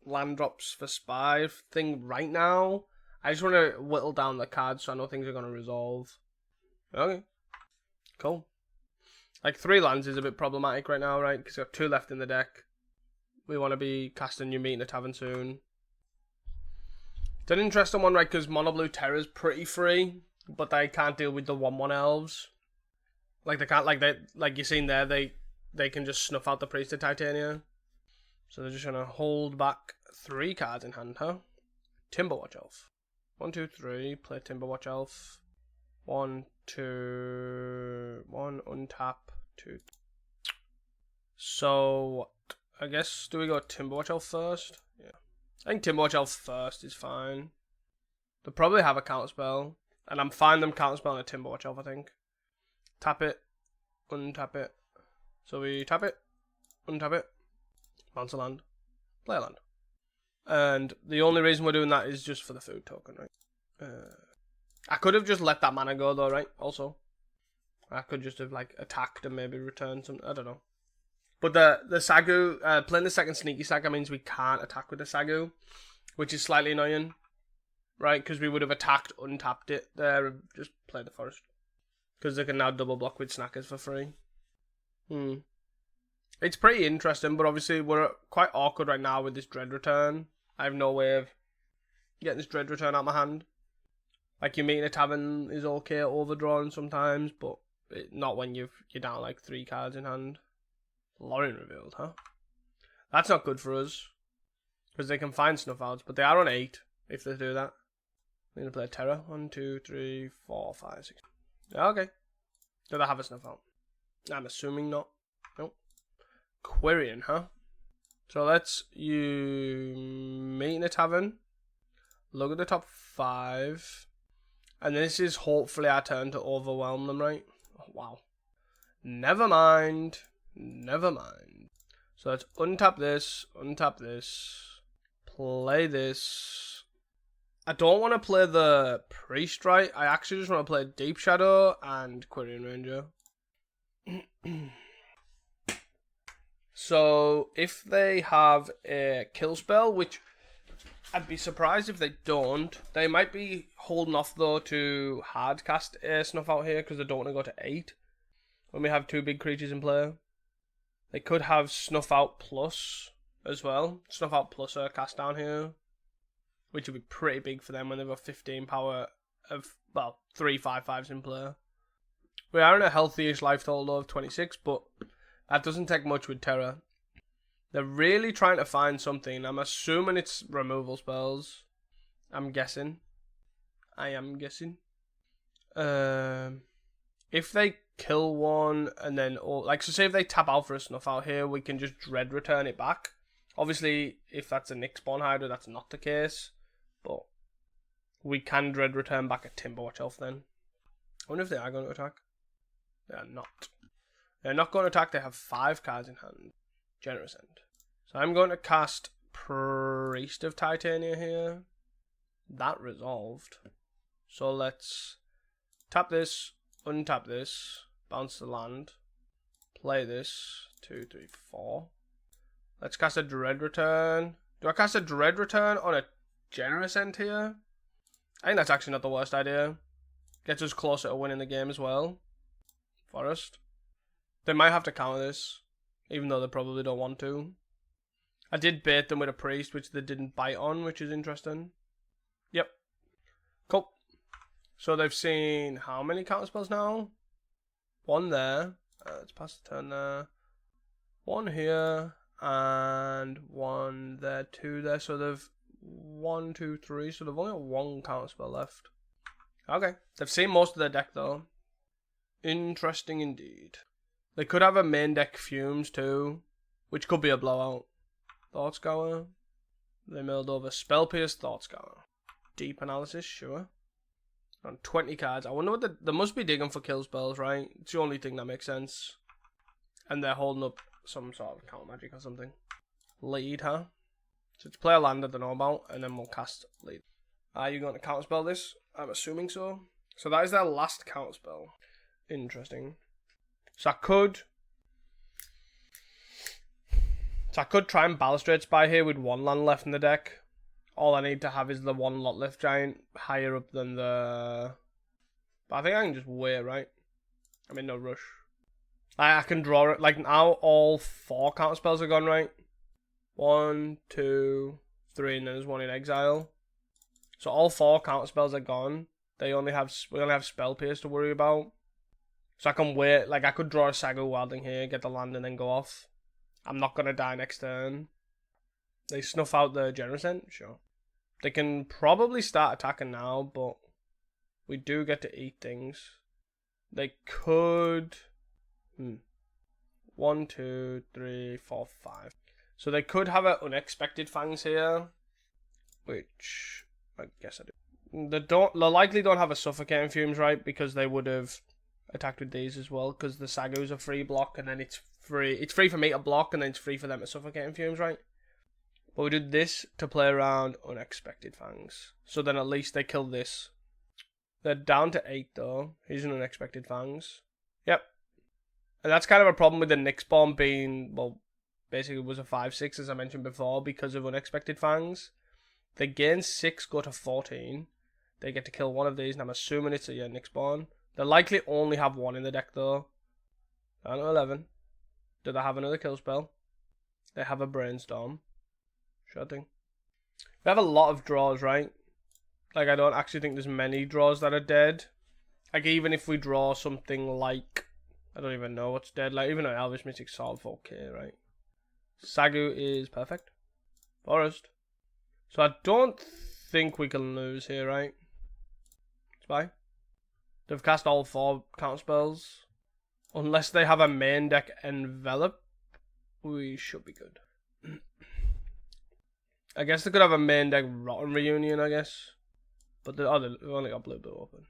land drops for Spy thing right now. I just want to whittle down the cards so I know things are going to resolve. Okay. Cool. Like 3 lands is a bit problematic right now, right? Because we have 2 left in the deck. We want to be casting New Meat in the Tavern soon. It's an interesting one, right? Because Mono Blue Terror's pretty free, but they can't deal with the 1/1 elves. Like they can't, like you're seeing there, they can just snuff out the Priest of Titania. So they're just gonna hold back 3 cards in hand, huh? Timberwatch Elf. 1, 2, 3. Play Timberwatch Elf. 1, 2, 1. Untap 2. So I guess do we go Timberwatch Elf first? Yeah, I think Timberwatch Elf first is fine. They'll probably have a counterspell, and I'm fine them counterspelling a Timberwatch Elf. I think. Tap it, untap it. So we tap it, untap it, bounce a land, play a land. And the only reason we're doing that is just for the food token, right? I could have just let that mana go though, right? Also, I could just have like attacked and maybe returned some. I don't know. But the Sagu, playing the second Sneaky Saga means we can't attack with the Sagu, which is slightly annoying, right? Because we would have attacked, untapped it there, and just played the forest. Because they can now double block with Snackers for free. It's pretty interesting, but obviously we're quite awkward right now with this Dread Return. I have no way of getting this Dread Return out of my hand. Like, your Meat in a Tavern is okay overdrawn sometimes, but not when you're down like 3 cards in hand. Lorien revealed, huh? That's not good for us. Because they can find snuff outs, but they are on 8 if they do that. I'm going to play Terror. 1, 2, 3, 4, 5, 6. Okay. Do they have a snuff out? I'm assuming not. Nope. Quirion, huh? So let's Meat in a Tavern. Look at the top 5. And this is hopefully our turn to overwhelm them, right? Oh, wow. Never mind. Never mind. So let's untap this. Play this. I don't want to play the Priest, right? I actually just want to play Deep Shadow and Quirion Ranger. So, if they have a kill spell, which I'd be surprised if they don't, they might be holding off, though, to hard cast a Snuff Out here, because they don't want to go to 8 when we have 2 big creatures in play. They could have Snuff Out Plus as well. Snuff Out Plus a cast down here, which would be pretty big for them when they've got 15 power of, well, 3 5/5s in play. We are in a healthy-ish life total though of 26, but that doesn't take much with Terra. They're really trying to find something. I'm assuming it's removal spells. I'm guessing. I am guessing. If they kill one and then, so say if they tap out for a Snuff Out here, we can just Dread Return it back. Obviously, if that's a Nyxborn Hydra, that's not the case. But we can Dread Return back a Timberwatch Elf then. I wonder if they are going to attack. They are not. They're not going to attack. They have 5 cards in hand. Generous End. So I'm going to cast Priest of Titania here. That resolved. So let's tap this, untap this, bounce the land, play this, 2, 3, 4. Let's cast a Dread Return. Do I cast a Dread Return on a Generous End here? I think that's actually not the worst idea. Gets us closer to winning the game as well. Forest. They might have to counter this, even though they probably don't want to. I did bait them with a priest, which they didn't bite on, which is interesting. Yep. Cool. So they've seen how many counter spells now? One there. Let's pass the turn there. One here. And one there, two there. So they've 1, 2, 3. So they've only got one counter spell left. Okay. They've seen most of their deck though. Interesting indeed. They could have a main deck Fumes too, which could be a blowout. Thoughtscour. They milled over Spell Pierce, Thoughtscour. Deep Analysis, sure. On 20 cards. I wonder what they must be digging for kill spells, right? It's the only thing that makes sense. And they're holding up some sort of counter magic or something. Lead, huh? So to play a land that they know about, and then we'll cast Lead. Are you going to counterspell this? I'm assuming so. So that is their last counterspell. Interesting. So I could try and Balustrade Spy here with one land left in the deck. All I need to have is the one lot lift giant higher up than the... But I think I can just wait, right? I'm in no rush. I can draw it. Like now all 4 counterspells are gone, right? 1, 2, 3, and then there's one in exile. So all 4 counterspells are gone. We only have Spell Pierce to worry about. So I can wait. Like I could draw a Sagu Wilding here, get the land, and then go off. I'm not gonna die next turn. They snuff out the Generous End? Sure. They can probably start attacking now, but we do get to eat things. They could... 1, 2, 3, 4, 5. So they could have an Unexpected Fangs here, which I guess I do. They likely don't have a Suffocating Fumes, right? Because they would have attacked with these as well, because the Sagu's a free block, and then it's free. It's free for me to block, and then it's free for them to Suffocating Fumes, right? But we did this to play around Unexpected Fangs. So then at least they kill this. They're down to 8 though. Here's an Unexpected Fangs. Yep. And that's kind of a problem with the Nyx Bomb being, well, basically it was a 5/6 as I mentioned before because of Unexpected Fangs. They gain 6, go to 14. They get to kill one of these, and I'm assuming it's a Nyx Bomb. They'll likely only have one in the deck though. Down to 11. Do they have another kill spell? They have a Brainstorm. Sure thing. We have a lot of draws, right? Like, I don't actually think there's many draws that are dead. Like, even if we draw something like... I don't even know what's dead. Like, even an Elvish Mystic Sword 4K, right? Sagu is perfect. Forest. So I don't think we can lose here, right? Spy. They've cast all 4 counterspells. Unless they have a main deck Envelop, we should be good. I guess they could have a main deck Rotten Reunion, I guess. But they've only got blue open.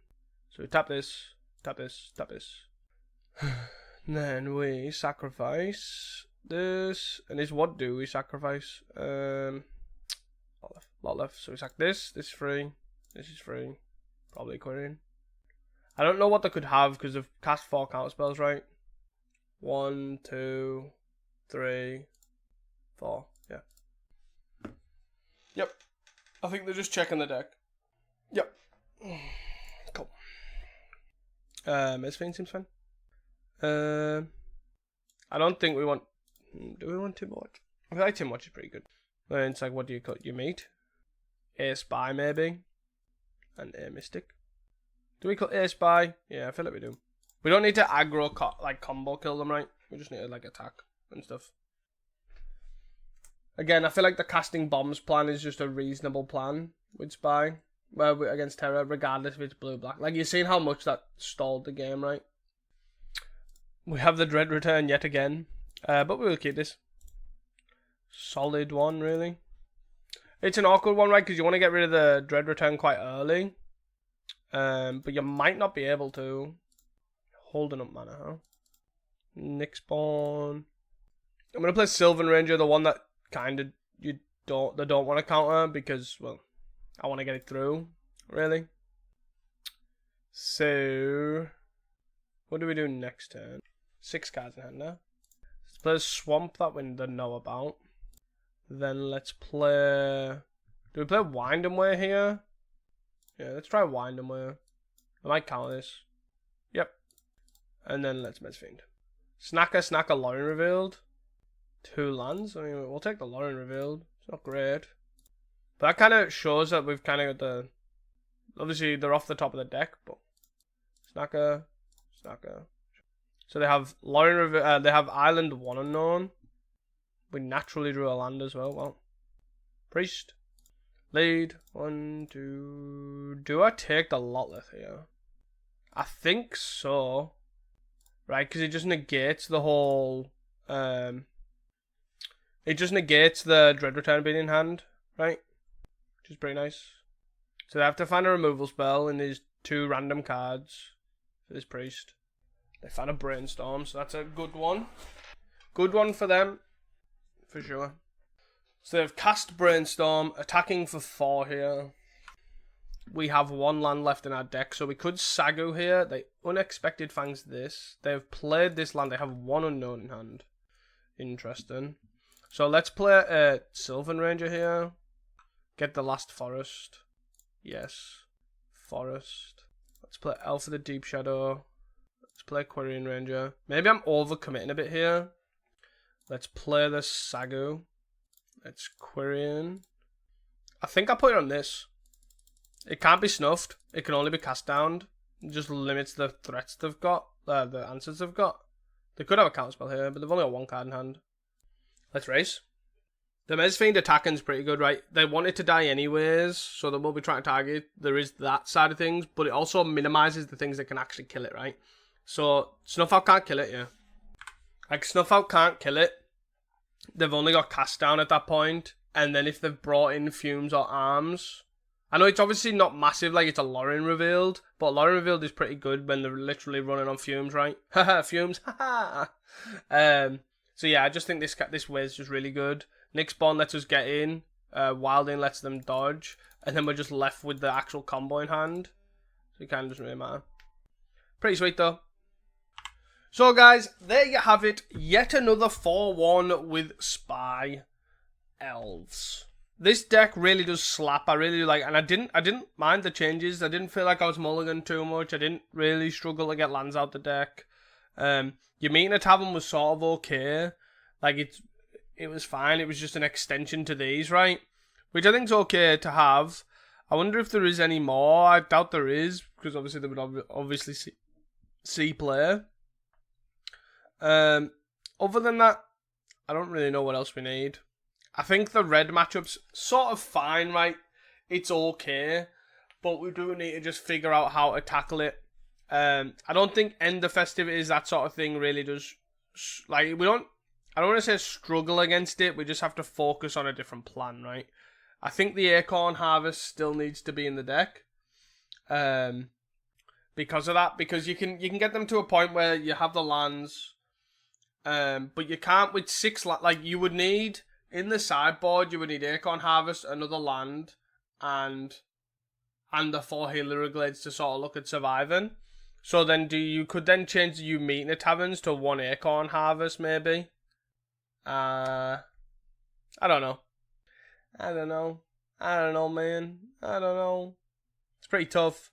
So we tap this, tap this, tap this. Then we sacrifice this. And this, what do we sacrifice? Lot left. So we sack this. This is free. This is free. Probably Quirion. I don't know what they could have because they've cast 4 counterspells, right? 1, 2, 3, 4. Yeah. Yep. I think they're just checking the deck. Yep. Cool. Esphine seems fine. I don't think we want... Do we want Timwatch? I feel like Timwatch is pretty good. Then it's like, what do you cut? You meet? A Spy, maybe? And A Mystic. Do we cut A Spy? Yeah, I feel like we do. We don't need to aggro, like, combo kill them, right? We just need to, like, attack and stuff. Again, I feel like the casting bombs plan is just a reasonable plan with Spy. Well, against Terra, regardless if it's blue-black. Like, you've seen how much that stalled the game, right? We have the Dread Return yet again. But we will keep this. Solid one, really. It's an awkward one, right? Because you want to get rid of the Dread Return quite early. But you might not be able to. Holding up mana, huh? Nyx Bomb. I'm going to play Sylvan Ranger, the one that kind of they don't want to counter because, well, I want to get it through, really. So, what do we do next turn? 6 cards in hand now. Let's play a Swamp that we don't know about. Then let's play... Do we play Wind and Way here? Yeah, let's try Wind and Way. I might counter this. Yep. And then let's Mez Fiend. Snacker, Lauren revealed. 2 lands. I mean, we'll take the Lauren revealed. It's not great. But that kind of shows that we've kind of got the... Obviously, they're off the top of the deck, but... Snacker. So they have Lauren, they have Island 1 unknown. We naturally drew a land as well. Well, Priest. Lead. 1, 2... Do I take the Lotleth here? I think so. Right, because it just negates the whole... it just negates the Dread Return being in hand, right? Which is pretty nice. So they have to find a removal spell in these 2 random cards for this Priest. They found a Brainstorm, so that's a good one. Good one for them, for sure. So they've cast Brainstorm, attacking for 4 here. We have 1 land left in our deck, so we could Sagu here. They Unexpected Fangs this. They've played this land. They have 1 unknown in hand. Interesting. So let's play a Sylvan Ranger here. Get the last Forest. Yes. Forest. Let's play Elf of the Deep Shadow. Let's play Quirion Ranger. Maybe I'm overcommitting a bit here. Let's play the Sagu. Let's Quirion. I think I put it on this. It can't be snuffed. It can only be cast down. It just limits the threats they've got. The answers they've got. They could have a counterspell here, but they've only got 1 card in hand. Let's race. The Mezfiend attacking's pretty good, right? They want it to die anyways, so they will be trying to target. There is that side of things, but it also minimises the things that can actually kill it, right? So, Snuff Out can't kill it, yeah. Like, Snuff Out can't kill it. They've only got cast down at that point, and then if they've brought in Fumes or Arms... I know it's obviously not massive, like it's a Lauren revealed, but Lauren revealed is pretty good when they're literally running on Fumes, right? Haha, Fumes, haha. So yeah, I just think this way is just really good. Nick Spawn lets us get in, Wilding lets them dodge, and then we're just left with the actual combo in hand. So it kind of doesn't really matter. Pretty sweet though. So guys, there you have it. Yet another 4-1 with Spy Elves. This deck really does slap. I really like, and I didn't mind the changes. I didn't feel like I was mulligan too much. I didn't really struggle to get lands out the deck. Your Meeting a Tavern was sort of okay. Like it was fine. It was just an extension to these, right? Which I think is okay to have. I wonder if there is any more. I doubt there is, because obviously they would obviously see play. Other than that, I don't really know what else we need. I think the red matchup's sort of fine, right? It's okay, but we do need to just figure out how to tackle it. I don't think End the Festivities, that sort of thing, really does. Like, I don't want to say struggle against it. We just have to focus on a different plan, right? I think the Acorn Harvest still needs to be in the deck. Because of that, because you can get them to a point where you have the lands, but you can't with 6 like you would need. In the sideboard, you would need Acorn Harvest, another land, and the 4 Healer Glades to sort of look at surviving. So then you could then change the You Meeting at Taverns to 1 Acorn Harvest, maybe. I don't know. I don't know, man. I don't know. It's pretty tough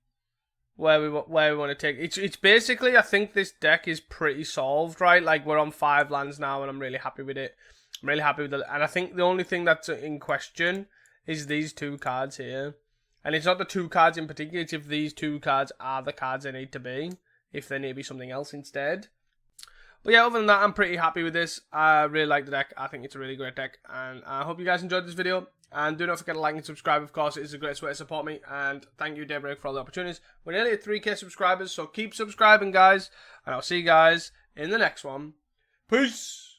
where we want to take it. It's basically, I think this deck is pretty solved, right? Like, we're on 5 lands now, and I'm really happy with it. I'm really happy with it. And I think the only thing that's in question is these 2 cards here. And it's not the 2 cards in particular, it's if these 2 cards are the cards they need to be. If they need to be something else instead. But yeah, other than that, I'm pretty happy with this. I really like the deck. I think it's a really great deck. And I hope you guys enjoyed this video. And do not forget to like and subscribe, of course. It is the greatest way to support me. And thank you, Daybreak, for all the opportunities. We're nearly at 3k subscribers, so keep subscribing, guys. And I'll see you guys in the next one. Peace!